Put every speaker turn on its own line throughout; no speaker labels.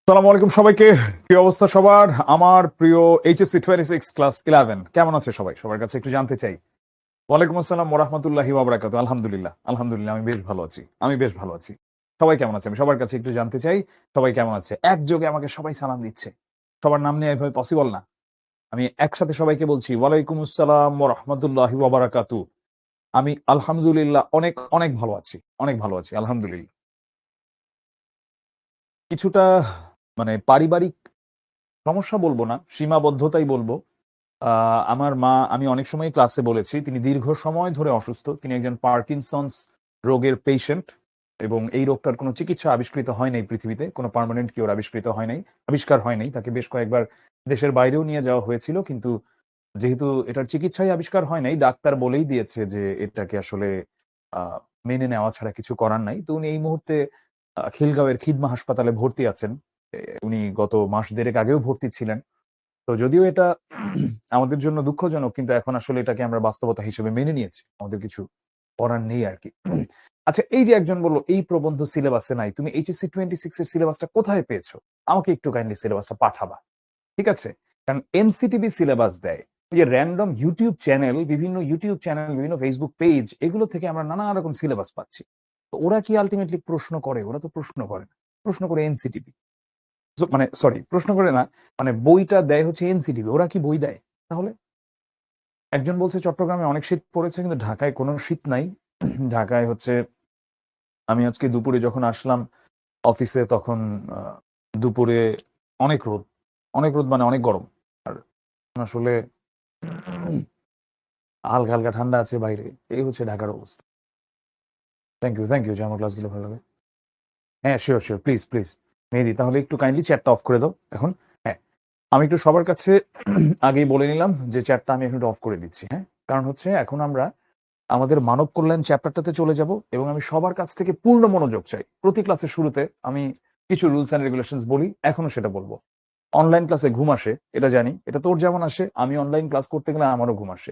সালামু আলাইকুম সবাইকে। কি অবস্থা সবার? আমার প্রিয় এইচএসসি 26 ক্লাস 11 কেমন আছে সবাই? সবার কাছে একটু জানতে চাই। ওয়ালাইকুম আসসালাম ওয়া রাহমাতুল্লাহি ওয়া বারাকাতুহু। আলহামদুলিল্লাহ, আলহামদুলিল্লাহ আমি বেশ ভালো আছি। আমি বেশ ভালো আছি। সবাই কেমন আছে? আমি সবার কাছে একটু জানতে চাই, সবাই কেমন আছে? একযোগে আমাকে সবাই সালাম দিচ্ছে। সবার নাম নেয়া এভাবে পসিবল না। আমি একসাথে সবাইকে বলছি, ওয়ালাইকুম আসসালাম ওয়া রাহমাতুল্লাহি ওয়া বারাকাতুহু। আমি আলহামদুলিল্লাহ অনেক, অনেক ভালো আছি। অনেক ভালো আছি আলহামদুলিল্লাহ। কিছুটা পারিবারিক সমস্যা বলব না, সীমাবদ্ধতাই বলব। আমার মা, আমি অনেক সময় ক্লাসে বলেছি, তিনি দীর্ঘ সময় ধরে অসুস্থ। তিনি একজন পার্কিনসন্স রোগের পেশেন্ট এবং এই রোগটার কোনো চিকিৎসা আবিষ্কৃত হয় নাই পৃথিবীতে। কোনো পার্মানেন্ট কিওর আবিষ্কার হয় নাই। তাকে বেশ কয়েকবার দেশের বাইরেও নিয়ে যাওয়া হয়েছিল। কিন্তু যেহেতু এটার চিকিৎসাই আবিষ্কার হয় নাই, ডাক্তার বলেই দিয়েছে যে এটাকে আসলে আ মেনে নেওয়া ছাড়া কিছু করার নাই। তো উনি এই মুহূর্তে খিলগাঁওয়ের খিদমা হাসপাতালে ভর্তি আছেন। উনি গত মাস দেড়েক আগেও ভর্তি ছিলেন। তো যদিও এটা আমাদের জন্য দুঃখজনক, কিন্তু এখন আসলে এটাকে আমরা বাস্তবতা হিসেবে মেনে নিয়েছি। আমাদের কিছু করার নেই আরকি। আচ্ছা, এই যে একজন বলল এই প্রবন্ধ সিলেবাসে নাই। তুমি এইচএসসি 26 এর সিলেবাসটা কোথায় পেয়েছো? আমাকে একটু কাইন্ডলি সিলেবাসটা পাঠাবা। ঠিক আছে? কারণ এনসিটিবি সিলেবাস দেয়। ওই যে র‍্যান্ডম বিভিন্ন ইউটিউব চ্যানেল, বিভিন্ন ফেসবুক পেজ, এগুলো থেকে আমরা নানা রকম সিলেবাস পাচ্ছি। তো ওরা কি আল্টিমেটলি প্রশ্ন করে? ওরা তো প্রশ্ন করে না। প্রশ্ন করে এনসিটিবি। সরি, প্রশ্ন করে না। বইটা দেয় হচ্ছে এনসিটিভি। ওরা কি বই দেয়? তাহলে? একজন বলছে চট্টগ্রামে অনেক শীত পড়েছে, কিন্তু ঢাকায় কোনো শীত নাই। ঢাকায় হচ্ছে আমি আজকে দুপুরে যখন আসলাম অফিসে, তখন আ দুপুরে অনেক রোদ। অনেক রোদ মানে অনেক গরম। আর আসলে হালকা, হালকা ঠান্ডা আছে বাইরে। এই হচ্ছে ঢাকার অবস্থা। থ্যাংক ইউ যে আমার ক্লাসগুলো ভালো লাগে। হ্যাঁ, সিউর, প্লিজ, প্লিজ। মেহেদী, তাহলে একটু কাইন্ডলি চ্যাটটা অফ করে দাও এখন। হ্যাঁ। আমি একটু সবার কাছে আগেই বলে নিলাম যে চ্যাটটা আমি এখন একটু অফ করে দিচ্ছি, হ্যাঁ? কারণ হচ্ছে এখন আমরা আমাদের মানব কল্যাণ চ্যাপ্টারটাতে চলে যাব এবং আমি সবার কাছ থেকে পূর্ণ মনোযোগ চাই। প্রতি ক্লাসের শুরুতে আমি কিছু রুলস অ্যান্ড রেগুলেশনস বলি, এখনো সেটা বলব। অনলাইন ক্লাসে ঘুম আসে, এটা জানি। এটা তোর যেমন আসে, আমি অনলাইন ক্লাস করতে গেলে আমারও ঘুম আসে।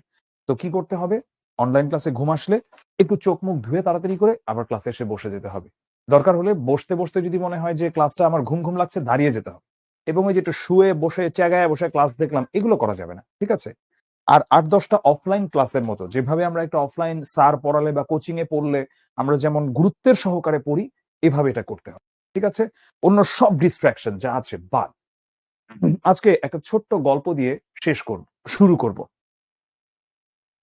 তো কি করতে হবে? অনলাইন ক্লাসে ঘুম আসলে একটু চোখ মুখ ধুয়ে তাড়াতাড়ি করে আবার ক্লাসে এসে বসে যেতে হবে। দরকার হলে বসতে, বসতে যদি মনে হয় যে ক্লাসটা আমার ঘুম, ঘুম লাগছে, দাঁড়িয়ে যেতে হবে। এবং ওই যে একটু শুয়ে বসে চেগায় বসে ক্লাস দেখলাম, এগুলো করা যাবে না। ঠিক আছে? আর ৮-১০ টা অফলাইন ক্লাসের মতো যেভাবে আমরা একটা অফলাইন স্যার পড়ালে বা কোচিং এ পড়লে আমরা যেমন গুরুত্বের সহকারে পড়ি, এভাবে এটা করতে হবে। ঠিক আছে? অন্য সব ডিস্ট্রাকশন যা আছে বাদ। আজকে একটা ছোট্ট গল্প দিয়ে শুরু করব।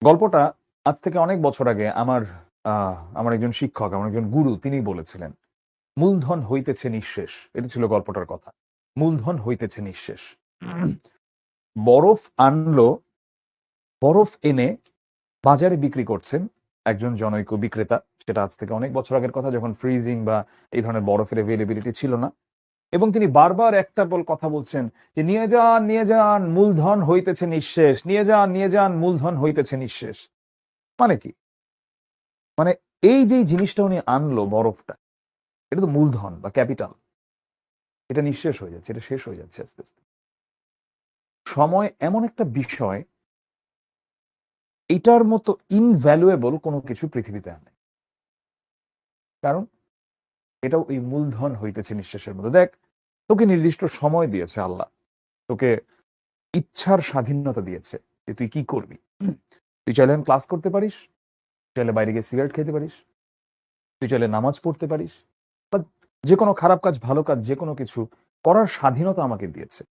গল্পটা আজ থেকে অনেক বছর আগে আমার একজন শিক্ষক, আমার একজন গুরু, তিনি বলেছিলেন, "মূলধন হইতেছে নিঃশেষ।" এটা ছিল গল্পটার কথা। মূলধন হইতেছে নিঃশেষ। বরফ আনলো, বরফ এনে বাজারে বিক্রি করছেন একজন জনৈক বিক্রেতা। সেটা আজ থেকে অনেক বছর আগের কথা, যখন ফ্রিজিং বা এই ধরনের বরফের এভেইলেবিলিটি ছিল না। এবং তিনি বারবার একটা কথা বলছেন যে, নিয়ে যান, মূলধন হইতেছে নিঃশেষ। নিয়ে যান, মূলধন হইতেছে নিঃশেষ।" মানে কি? মানে এই যে জিনিসটা উনি আনলো বরফটা, এটা তো মূলধন বা ক্যাপিটাল। এটা নিঃশেষ হয়ে যাচ্ছে, এটা শেষ হয়ে যাচ্ছে আস্তে, আস্তে। সময় এমন একটা বিষয়, এটার মতো ইনভ্যালুয়েবল কোনো কিছু পৃথিবীতে আর নেই। কারণ এটাও এই মূলধন হইতেছে নিঃশেষের মতো। দেখ, তোকে নির্দিষ্ট সময় দিয়েছে আল্লাহ। তোকে ইচ্ছার স্বাধীনতা দিয়েছে যে তুই কি করবি। তুই চাইলে এখন ক্লাস করতে পারিস, চাইলে বাইরে গিয়ে সিগারেট খেতে পারিস, তুই চাইলে নামাজ পড়তে পারিস, বা যেকোনো খারাপ কাজ, ভালো কাজ, যেকোনো কিছু করার স্বাধীনতা আমাকে দিয়েছে।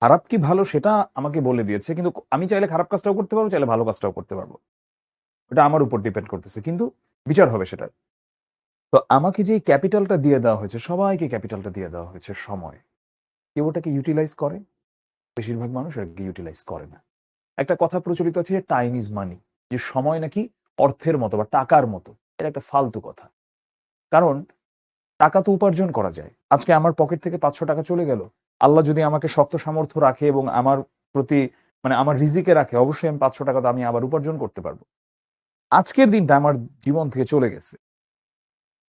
খারাপ কি ভালো সেটা আমাকে বলে দিয়েছে। কিন্তু আমি চাইলে খারাপ কাজটাও করতে পারবো, চাইলে ভালো কাজটাও করতে পারবো। ওটা আমার উপর ডিপেন্ড করতেছে। কিন্তু বিচার হবে সেটার। তো আমাকে যে ক্যাপিটালটা দিয়ে দেওয়া হয়েছে, সবাইকে ক্যাপিটালটা দিয়ে দেওয়া হয়েছে সময়। কেউ ওটাকে ইউটিলাইজ করে, বেশিরভাগ মানুষ এটাকে ইউটিলাইজ করে না। একটা কথা প্রচলিত আছে যে টাইম ইজ মানি, যে সময় নাকি অর্থের মতো বা টাকার মতো। এটা একটা ফালতু কথা। কারণ টাকা তো উপার্জন করা যায়। আজকে আমার পকেট থেকে ৳৫০০ চলে গেল। আল্লাহ যদি আমাকে শক্ত সামর্থ্য রাখে এবং আমার প্রতি আমার রিজিকে রাখে, অবশ্যই আমি ৳৫০০ তো আমি আবার উপার্জন করতে পারবো। আজকের দিনটা আমার জীবন থেকে চলে গেছে।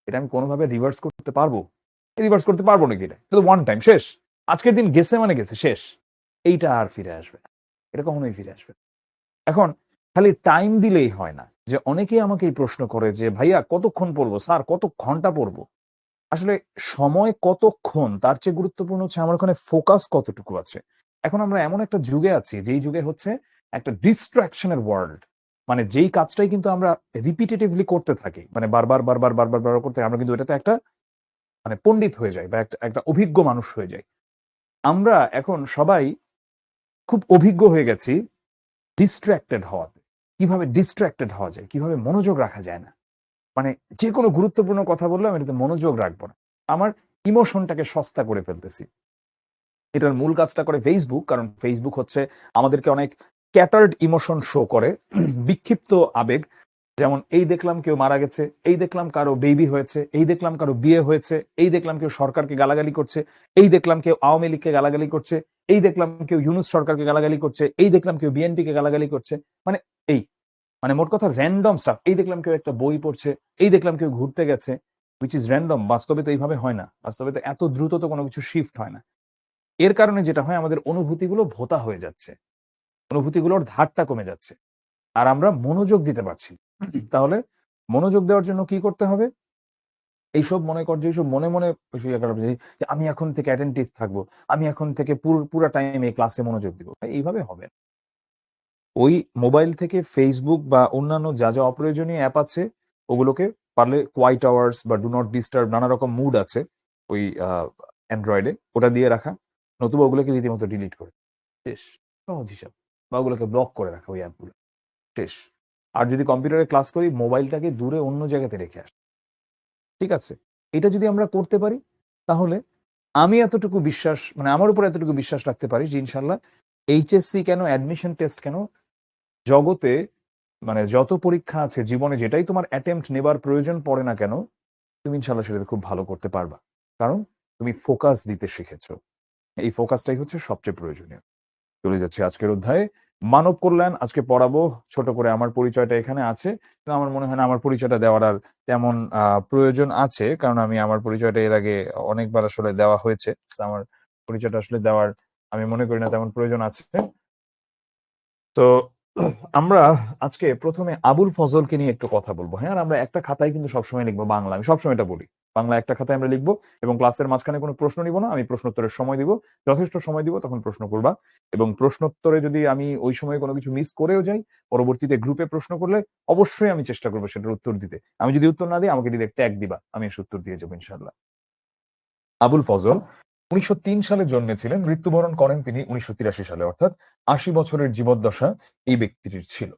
এটা আমি কোনভাবে রিভার্স করতে পারবো? রিভার্স করতে পারবো নাকি এটা? এটা তো ওয়ান টাইম, শেষ। আজকের দিন গেছে মানে গেছে, শেষ। এইটা আর ফিরে আসবে না। এটা কখনোই ফিরে আসবে না। এখন খালি টাইম দিলেই হয় না। যে অনেকেই আমাকে এই প্রশ্ন করে যে, "ভাইয়া কতক্ষণ পড়বো? স্যার কত ঘন্টা পড়বো?" আসলে সময় কতক্ষণ তার চেয়ে গুরুত্বপূর্ণ হচ্ছে আমার ওখানে ফোকাস কতটুকু আছে। এখন আমরা এমন একটা যুগে আছি যেই যুগে হচ্ছে একটা ডিস্ট্রাকশন এর ওয়ার্ল্ড। মানে যেই কাজটাই কিন্তু আমরা রিপিটেটিভলি করতে থাকি। মানে বারবার করতে আমরা কিন্তু এটাতে একটা মানে পণ্ডিত হয়ে যাই বা একটা অভিজ্ঞ মানুষ হয়ে যাই। আমরা এখন সবাই খুব অভিজ্ঞ হয়ে গেছি ডিস্ট্রাক্টেড হওয়াতে। কিভাবে ডিস্ট্রাক্টেড হওয়া যায়, কিভাবে মনোযোগ রাখা যায় না। মানে যেকোনো গুরুত্বপূর্ণ কথা বললে আমি এটাতে মনোযোগ রাখবো না। আমার ইমোশনটাকে সস্তা করে ফেলতেছি। এটার মূল কাজটা করে Facebook, কারণ Facebook হচ্ছে আমাদেরকে অনেক scattered ইমোশন শো করে। বিক্ষিপ্ত আবেগ। যেমন এই দেখলাম কেউ মারা গেছে, এই দেখলাম কারো বেবি হয়েছে, এই দেখলাম কারো বিয়ে হয়েছে, এই দেখলাম কেউ সরকারকে গালাগালি করছে, এই দেখলাম কেউ আওয়ামী লীগকে গালাগালি করছে, এই দেখলাম কেউ ইউনূস সরকারকে গালাগালি করছে, এই দেখলাম কেউ বিএনপিকে গালাগালি করছে। মানে এই মানে মোট কথা র‍্যান্ডম স্টাফ। এই দেখলাম কেউ একটা বই পড়ছে, এই দেখলাম কেউ ঘুরতে গেছে, which is random। বাস্তবে তো এইভাবে হয় না। বাস্তবে তো এত দ্রুত তো কোনো কিছু শিফট হয় না। এর কারণে যেটা হয় আমাদের অনুভূতিগুলো ভোঁতা হয়ে যাচ্ছে। অনুভূতিগুলোর ধারটা কমে যাচ্ছে। আর আমরা মনোযোগ দিতে পারছি না। তাহলে মনোযোগ দেওয়ার জন্য কি করতে হবে? এইসব মনে কর যে এইসব মনে যে আমি এখন থেকে অ্যাটেনটিভ থাকবো। আমি এখন থেকে পুরা টাইম এই ক্লাসে মনোযোগ দিব। ভাই এইভাবে হবে না। ওই মোবাইল থেকে Facebook বা অন্যান্য যা অপ্রয়োজনীয় অ্যাপ আছে ওগুলোকে পারলে কোয়াইট আওয়ার্স বা ডু নট ডিস্টার্ব নানা রকম মুড আছে ওই অ্যান্ড্রয়েডে ওটা দিয়ে রাখা। নতুবা ওগুলোকে রীতিমতো ডিলিট করে শেষ। সহজ হিসাব। বা ওগুলোকে ব্লক করে রাখা ওই অ্যাপগুলো। শেষ। আর যদি কম্পিউটারে ক্লাস করি মোবাইলটাকে দূরে অন্য জায়গাতে রেখে আসি। ঠিক আছে? এটা যদি আমরা করতে পারি তাহলে আমি এতটুকু বিশ্বাস মানে আমার উপর এতটুকু বিশ্বাস রাখতে পারি যে ইনশাআল্লাহ এইচএসসি কেন অ্যাডমিশন টেস্ট কেন জগতে মানে যত পরীক্ষা আছে জীবনে যেটাই তোমার অ্যাটেম্প্ট নেবার প্রয়োজন পড়ে না কেন, তুমি ইনশাআল্লাহ সেটাতে খুব ভালো করতে পারবা। কারণ তুমি ফোকাস দিতে শিখেছো। এই ফোকাসটাই হচ্ছে সবচেয়ে প্রয়োজনীয়। চলে যাচ্ছি আজকের অধ্যায়ে। মানব কল্যাণ আজকে পড়াবো। ছোট করে আমার পরিচয়টা এখানে আছে। কিন্তু আমার মনে হয় না আমার পরিচয়টা দেওয়ার আর তেমন প্রয়োজন আছে। কারণ আমি আমার পরিচয়টা এর আগে অনেকবার আসলে দেওয়া হয়েছে। সো আমার পরিচয়টা আসলে দেওয়ার আমি মনে করি না তেমন প্রয়োজন আছে। তো আমরা আজকে ১ম এ আবুল ফজলকে নিয়ে একটু কথা বলব। হ্যাঁ? আর আমরা একটা খাতায় কিন্তু সবসময় লিখব বাংলা। আমি সবসময় এটা বলি। বাংলা একটা খাতায় আমরা লিখব এবং ক্লাসের মাঝখানে কোনো প্রশ্ন নিব না। আমি প্রশ্নোত্তরের সময় দিব। যথেষ্ট সময় দিব তখন প্রশ্ন করবা। এবং প্রশ্নোত্তরে যদি আমি ওই সময়ে কোনো কিছু মিস করেও যাই, পরবর্তীতে গ্রুপে প্রশ্ন করলে অবশ্যই আমি চেষ্টা করব সেটার উত্তর দিতে। আমি যদি উত্তর না দিই আমাকে ডিরেক্ট ট্যাগ দিবা। আমি এসে উত্তর দিয়ে যাব ইনশাআল্লাহ। আবুল ফজল ১৯০৩ সালে জন্মেছিলেন। মৃত্যুবরণ করেন তিনি ১৯৮৩ সালে। অর্থাৎ ৮০ বছরের জীবদ্দশা এই ব্যক্তিটির ছিল।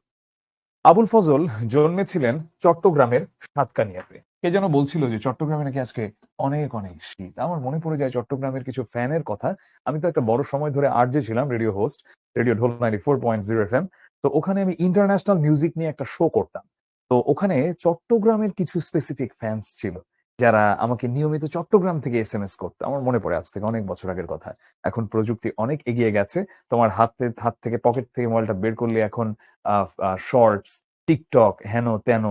আবুল ফজল জন্মেছিলেন চট্টগ্রামের সাতকানিয়াতে। কে যেন বলছিল যে চট্টগ্রামে নাকি আজকে অনেক শীত। আমার মনে পড়ে যায় চট্টগ্রামের কিছু ফ্যানের কথা। আমি তো একটা বড় সময় ধরে আরজে ছিলাম, রেডিও হোস্ট, রেডিও ঢোল 94.0 এফএম। তো ওখানে আমি ইন্টারন্যাশনাল মিউজিক নিয়ে একটা শো করতাম। তো ওখানে চট্টগ্রামের কিছু স্পেসিফিক ফ্যানস ছিল। যারা আমাকে নিয়মিত চট্টগ্রাম থেকে এসএমএস করত। আমার মনে পড়ে আজ থেকে অনেক বছর আগের কথা। এখন প্রযুক্তি অনেক এগিয়ে গেছে। তোমার হাত থেকে পকেট থেকে মোবাইলটা বের করলে এখন আ আ শর্টস, TikTok হেন-তেন।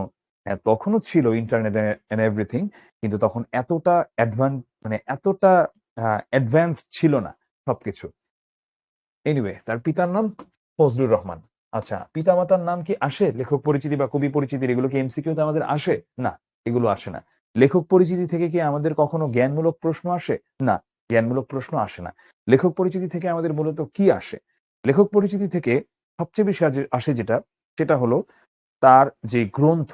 হ্যাঁ, তখনও ছিল ইন্টারনেট এন্ড এভরিথিং। কিন্তু তখন এতটা মানে এতটা অ্যাডভান্সড ছিল না সবকিছু। এনিওয়ে তার পিতার নাম ফজলুর রহমান। আচ্ছা, পিতামাতার নাম কি আসে? লেখক পরিচিতি বা কবি পরিচিতির এগুলো কি এমসিকিউ তে আমাদের আসে? না, এগুলো আসে না। লেখক পরিচিতি থেকে কি আমাদের কখনো জ্ঞানমূলক প্রশ্ন আসে? না, জ্ঞানমূলক প্রশ্ন আসে না। লেখক পরিচিতি থেকে আমাদের মূলত কি আসে? লেখক পরিচিতি থেকে সবচেয়ে বেশি আসে যেটা, সেটা হলো তার যে গ্রন্থ,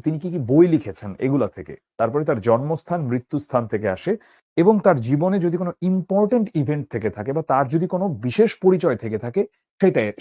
তিনি কি বই লিখেছেন এগুলা থেকে। তারপরে তার জন্মস্থান, মৃত্যুস্থান থেকে আসে এবং তার জীবনে যদি কোনো ইম্পোর্টেন্ট ইভেন্ট থেকে থাকে বা তার যদি কোনো বিশেষ পরিচয় থেকে থাকে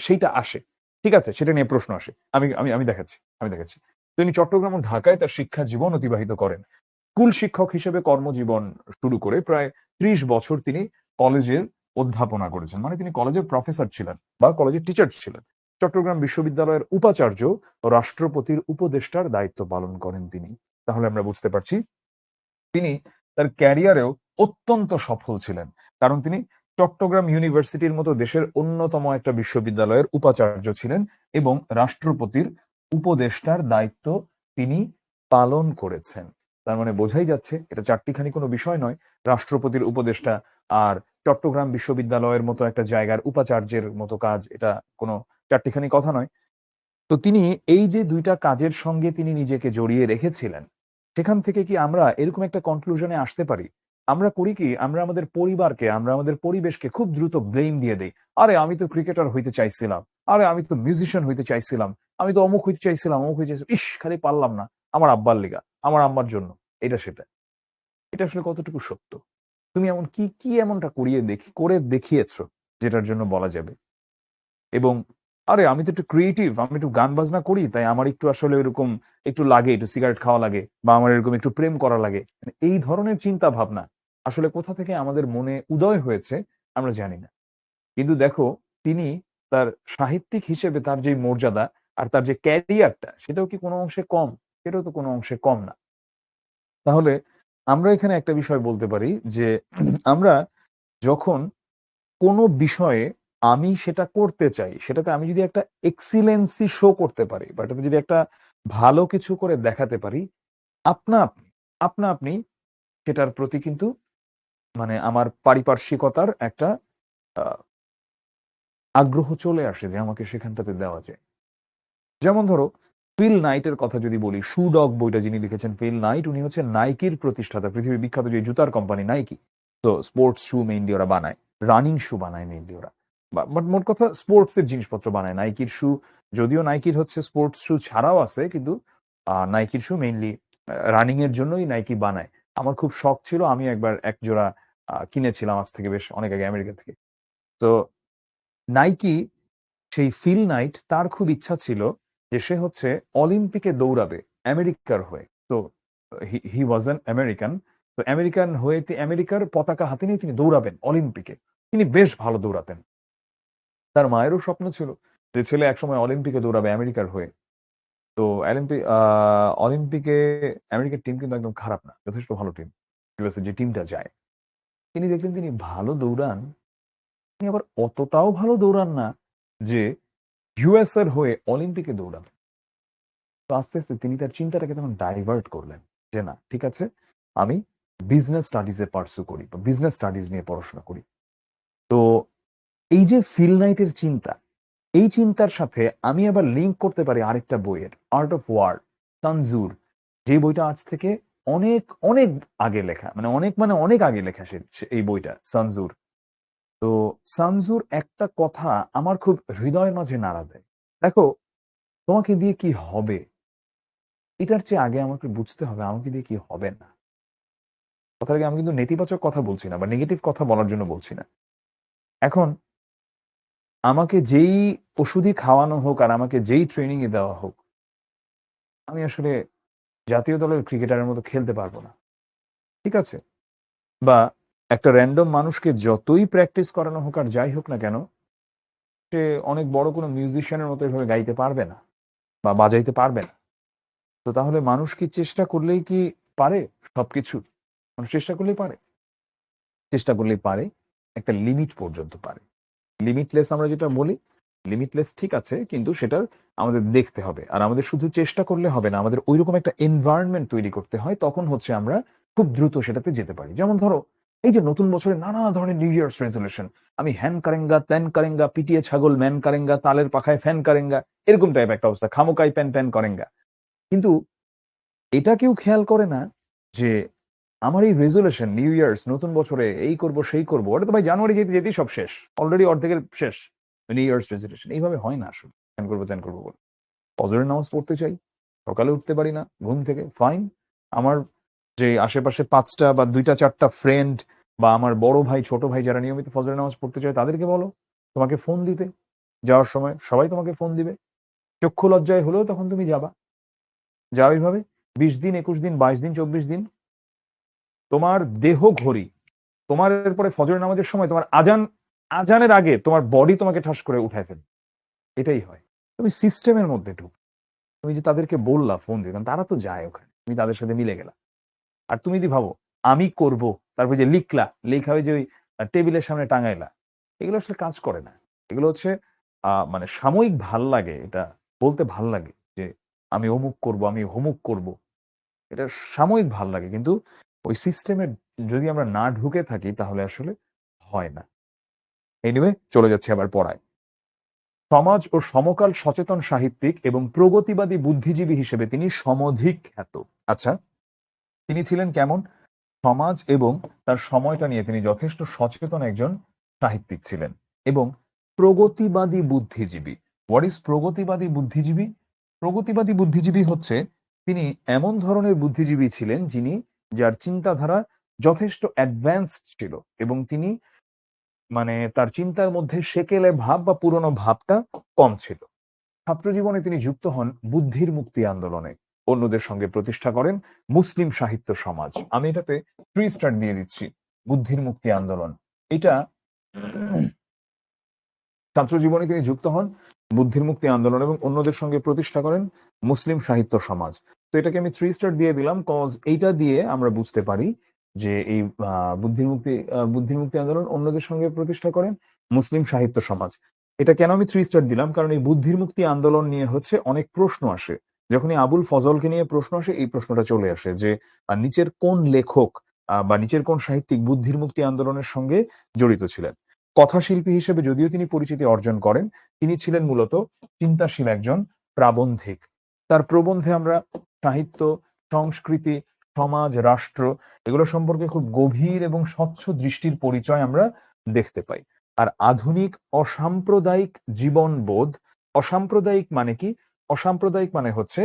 সেইটা আসে। ঠিক আছে? সেটা নিয়ে প্রশ্ন আসে। আমি আমি আমি দেখাচ্ছি। তিনি চট্টগ্রাম ও ঢাকায় তার শিক্ষা জীবন অতিবাহিত করেন। স্কুল শিক্ষক হিসেবে কর্মজীবন শুরু করে প্রায় ৩০ বছর তিনি কলেজে অধ্যাপনা করেছেন। মানে তিনি কলেজের প্রফেসর ছিলেন বা কলেজের টিচার ছিলেন। চট্টগ্রাম বিশ্ববিদ্যালয়ের উপাচার্য ও রাষ্ট্রপতির উপদেষ্টার দায়িত্ব পালন করেন তিনি। তাহলে আমরা বুঝতে পারছি তিনি তার ক্যারিয়ারেও অত্যন্ত সফল ছিলেন। কারণ তিনি চট্টগ্রাম ইউনিভার্সিটির মতো দেশের অন্যতম একটা বিশ্ববিদ্যালয়ের উপাচার্য ছিলেন এবং রাষ্ট্রপতির উপদেষ্টার দায়িত্ব তিনি পালন করেছেন। তার মানে বোঝাই যাচ্ছে এটা চারটিখানি কোনো বিষয় নয়। রাষ্ট্রপতির উপদেষ্টা আর চট্টগ্রাম বিশ্ববিদ্যালয়ের মতো একটা জায়গার উপাচার্যের মতো কাজ, এটা কোনো চারটিখানি কথা নয়। তো তিনি এই যে ২ টা কাজের সঙ্গে তিনি নিজেকে জড়িয়ে রেখেছিলেন, সেখান থেকে কি আমরা এরকম একটা কনক্লুশনে আসতে পারি? আমরা করি কি? আমরা আমাদের পরিবারকে, আমরা আমাদের পরিবেশকে খুব দ্রুত ব্লেম দিয়ে দেই। আরে আমি তো ক্রিকেটার হইতে চাইছিলাম। আরে আমি তো মিউজিশিয়ান হইতে চাইছিলাম। আমি তো অমুক হইতে চাইছিলাম, অমুক হইতে চাইছিলাম। ইস! খালি পারলাম না। আমার আব্বার লিগা, আমার আম্মার জন্য। এটা সেটা। এটা আসলে কতটুকু সত্য? তুমি এমন কি এমনটা করে দেখিয়েছ যেটার জন্য বলা যাবে? এবং আরে আমি তো একটু ক্রিয়েটিভ, আমি একটু গান বাজনা করি, তাই আমার একটু আসলে ওইরকম একটু লাগে, একটু সিগারেট খাওয়া লাগে বা আমার এরকম একটু প্রেম করা লাগে। মানে এই ধরনের চিন্তা ভাবনা আসলে কোথা থেকে আমাদের মনে উদয় হয়েছে আমরা জানি না। কিন্তু দেখো তিনি তার সাহিত্যিক হিসেবে তার যে মর্যাদা আর তার যে ক্যারিয়ারটা সেটাও কি কোনো অংশে কম? সেটাও তো কোনো অংশে কম না। তাহলে আমরা এখানে একটা বিষয় বলতে পারি যে আমরা যখন কোনো বিষয়ে আমি সেটা করতে চাই, সেটাতে আমি যদি একটা এক্সিলেন্সি শো করতে পারি বা এটাতে যদি একটা ভালো কিছু করে দেখাতে পারি, আপনা আপনি আপনা আপনি সেটার প্রতি কিন্তু মানে আমার পারিপার্শ্বিকতার একটা আ আগ্রহ চলে আসে যে আমাকে সেখানটাতে দেওয়া যায়। যেমন ধরো ফিল নাইটের কথা যদি বলি, 'শু ডগ' বইটা যিনি লিখেছেন ফিল নাইট উনি হচ্ছেন নাইকির প্রতিষ্ঠাতা। পৃথিবীর বিখ্যাত যে জুতার কোম্পানি নাইকি। তো স্পোর্টস শু মেইনলি ওরা বানায়। রানিং শু বানায় মেইনলি ওরা। বাট মোট কথা স্পোর্টস এর জিনিসপত্র বানায়। নাইকির শু যদিও নাইকির হচ্ছে স্পোর্টস শু ছাড়াও আছে কিন্তু নাইকির শু মেইনলি রানিং এর জন্যই নাইকি বানায়। আমার খুব শখ ছিল আমি একবার এক জোড়া কিনেছিলাম আজ থেকে বেশ অনেক আগে আমেরিকা থেকে। তো নাইকি সেই ফিল নাইট তার খুব ইচ্ছা ছিল যে সে হচ্ছে অলিম্পিকে দৌড়াবে আমেরিকার হয়ে। তো হি ওয়াজ অ্যান আমেরিকান। তো আমেরিকান হয়ে আমেরিকার পতাকা হাতে নিয়ে তিনি দৌড়াবেন অলিম্পিকে। তিনি বেশ ভালো দৌড়াতেন। তার মায়েরও স্বপ্ন ছিল যে ছেলে একসময় অলিম্পিকে দৌড়াবে আমেরিকার হয়ে। তো অলিম্পিকে আমেরিকার টিম কিন্তু একদম খারাপ না। যথেষ্ট ভালো টিম। ইউএস এর যে টিমটা যায়। তিনি দেখলেন তিনি ভালো দৌড়ান। তিনি আবার অতটাও ভালো দৌড়ান না যে ইউএস এর হয়ে অলিম্পিকে দৌড়াবেন। তো আস্তে, আস্তে তিনি তার চিন্তাটাকে তখন ডাইভার্ট করলেন। যে না, ঠিক আছে, আমি বিজনেস স্টাডিজ এ পার্সু করি বা বিজনেস স্টাডিজ নিয়ে পড়াশোনা করি। তো এই যে ফিল নাইটের চিন্তা, এই চিন্তার সাথে আমি আবার লিংক করতে পারি আরেকটা বইয়ের 'আর্ট অফ ওয়ার' তানজুর। যে বইটা আজ থেকে অনেক, অনেক আগে লেখা। মানে অনেক আগে লেখা এই বইটা 'সানজুর'। তো 'সানজুর' একটা কথা আমার খুব হৃদয়ের মাঝে নাড়া দেয়। দেখো, তোমাকে দিয়ে কি হবে? এটার চেয়ে আগে আমাকে বুঝতে হবে আমাকে দিয়ে কি হবে না। কথার আগে আমি কিন্তু নেতিবাচক কথা বলছি না বা নেগেটিভ কথা বলার জন্য বলছি না। এখন আমাকে যেই ওষুধই খাওয়ানো হোক আর আমাকে যেই ট্রেনিং এ দেওয়া হোক, আমি আসলে জাতীয় দলের ক্রিকেটারের মতো খেলতে পারব না। ঠিক আছে? বা একটা র‍্যান্ডম মানুষকে যতই প্র্যাকটিস করানো হোক আর যাই হোক না কেন, সে অনেক বড় কোনো মিউজিশিয়ানের মতো এভাবে গাইতে পারবে না বা বাজাইতে পারবে না। তো তাহলে মানুষ কি চেষ্টা করলেই কি পারে সবকিছু? মানুষ চেষ্টা করলেই পারে? চেষ্টা করলেই পারে, একটা লিমিট পর্যন্ত পারে। লিমিটলেস আমরা যেটা বলি, লিমিটলেস ঠিক আছে কিন্তু সেটার আমাদের দেখতে হবে। আর আমাদের শুধু চেষ্টা করলে হবে না। আমাদের ঐরকম একটা এনভায়রনমেন্ট তৈরি করতে হয়। তখন হচ্ছে আমরা খুব দ্রুত সেটাতে যেতে পারি। যেমন ধরো এই যে নতুন বছরে নানা ধরনের নিউ ইয়ারস রেজোলিউশন। আমি হ্যান কারেঙ্গা, ত্যান কারেঙ্গা, পিটিয়ে ছাগল ম্যান কারেঙ্গা, তালের পাখায় ফ্যান কারেঙ্গা, এরকম টাইপ একটা অবস্থা। খামোকাই প্যান প্যান করেঙ্গা। কিন্তু এটা কেউ খেয়াল করে না যে আমার এই রেজোলিউশন নিউ ইয়ার্স নতুন বছরে এই করব সেই করব। ওটা তো ভাই জানুয়ারি যেতেই সব শেষ। অলরেডি অর্ধেকের শেষ। নিউ ইয়ার্স রেজোলিউশন এইভাবে হয় না আসলে। ধ্যান করব ত্যান করব বলে। ফজরের নামাজ পড়তে চাই। সকালে উঠতে পারি না ঘুম থেকে। ফাইন। আমার যে আশেপাশে ৫ টা বা ২ টা ৪ টা ফ্রেন্ড বা আমার বড় ভাই, ছোট ভাই যারা নিয়মিত ফজরের নামাজ পড়তে চায় তাদেরকে বলো তোমাকে ফোন দিতে। যাওয়ার সময় সবাই তোমাকে ফোন দিবে। চক্ষু লজ্জায় হলেও তখন তুমি যাবা। যাও এইভাবে ২০ দিন, ২১ দিন, ২২ দিন, ২৪ দিন তোমার দেহ ঘড়ি, তোমার এরপরে ফজরের নামাজের সময় তোমার আজানের আগে তোমার বডি তোমাকে ঠাস করে উঠায় ফেলবে। এটাই হয়। তুমি সিস্টেমের মধ্যে তুমি যে তাদেরকে বললা ফোন দিয়ে, কারণ তারা তো যায় ওখানে। তুমি তাদের সাথে মিলে গেলা। আর তুমি যদি ভাবো আমি করব, তারপর যে লিখলা, লেখা ওই যে ওই টেবিলের সামনে টাঙাইলা। এগুলো আসলে কাজ করে না। এগুলো হচ্ছে মানে সাময়িক ভাল লাগে এটা বলতে ভাল লাগে যে আমি অমুক করব, আমি অমুক করব। এটা সাময়িক ভাল লাগে। কিন্তু ওই সিস্টেমে যদি আমরা না ঢুকে থাকি তাহলে আসলে হয় না। এনিওয়ে চলে যাচ্ছি আবার পড়ায়। সমাজ ও সমকাল সচেতন সাহিত্যিক এবং প্রগতিবাদী বুদ্ধিজীবী হিসেবে তিনি সমধিক খ্যাত। আচ্ছা, তিনি ছিলেন কেমন? সমাজ এবং তার সময়টা নিয়ে তিনি যথেষ্ট সচেতন একজন সাহিত্যিক ছিলেন এবং প্রগতিবাদী বুদ্ধিজীবী। হোয়াট ইজ প্রগতিবাদী বুদ্ধিজীবী? প্রগতিবাদী বুদ্ধিজীবী হচ্ছে তিনি এমন ধরনের বুদ্ধিজীবী ছিলেন যিনি যার চিন্তাধারা যথেষ্ট অ্যাডভান্সড ছিল এবং তিনি মানে তার চিন্তার মধ্যে সেকেলে ভাব বা পুরনো ভাবটা কম ছিল। ছাত্র জীবনে তিনি যুক্ত হন বুদ্ধির মুক্তি আন্দোলনে, অন্যদের সঙ্গে প্রতিষ্ঠা করেন মুসলিম সাহিত্য সমাজ। আমি এটাতে 3 স্টার দিয়ে দিচ্ছি। বুদ্ধির মুক্তি আন্দোলন এটা ছাত্র জীবনে তিনি যুক্ত হন বুদ্ধির মুক্তি আন্দোলন এবং অন্যদের সঙ্গে প্রতিষ্ঠা করেন মুসলিম সাহিত্য সমাজ। তো এটাকে আমি 3 স্টার দিয়ে দিলাম কজ এইটা দিয়ে আমরা বুঝতে পারি যে এই বুদ্ধির মুক্তি আন্দোলন অন্যদের সঙ্গে প্রতিষ্ঠা করেন মুসলিম সাহিত্য সমাজ। এটা কেন আমি 3 স্টার দিলাম? কারণ এই বুদ্ধির মুক্তি আন্দোলন নিয়ে হচ্ছে অনেক প্রশ্ন আসে। যখনই আবুল ফজলকে নিয়ে প্রশ্ন আসে এই প্রশ্নটা চলে আসে যে নিচের কোন লেখক বা নিচের কোন সাহিত্যিক বুদ্ধির মুক্তি আন্দোলনের সঙ্গে জড়িত ছিলেন। কথাশিল্পী হিসেবে যদিও তিনি পরিচিতি অর্জন করেন, তিনি ছিলেন মূলত চিন্তাশীল একজন প্রাবন্ধিক। তার প্রবন্ধে আমরা সাহিত্য, সংস্কৃতি, সমাজ, রাষ্ট্র এগুলো সম্পর্কে খুব গভীর এবং স্বচ্ছ দৃষ্টির পরিচয় আমরা দেখতে পাই। আর আধুনিক অসাম্প্রদায়িক জীবনবোধ, অসাম্প্রদায়িক মানে কি? অসাম্প্রদায়িক মানে হচ্ছে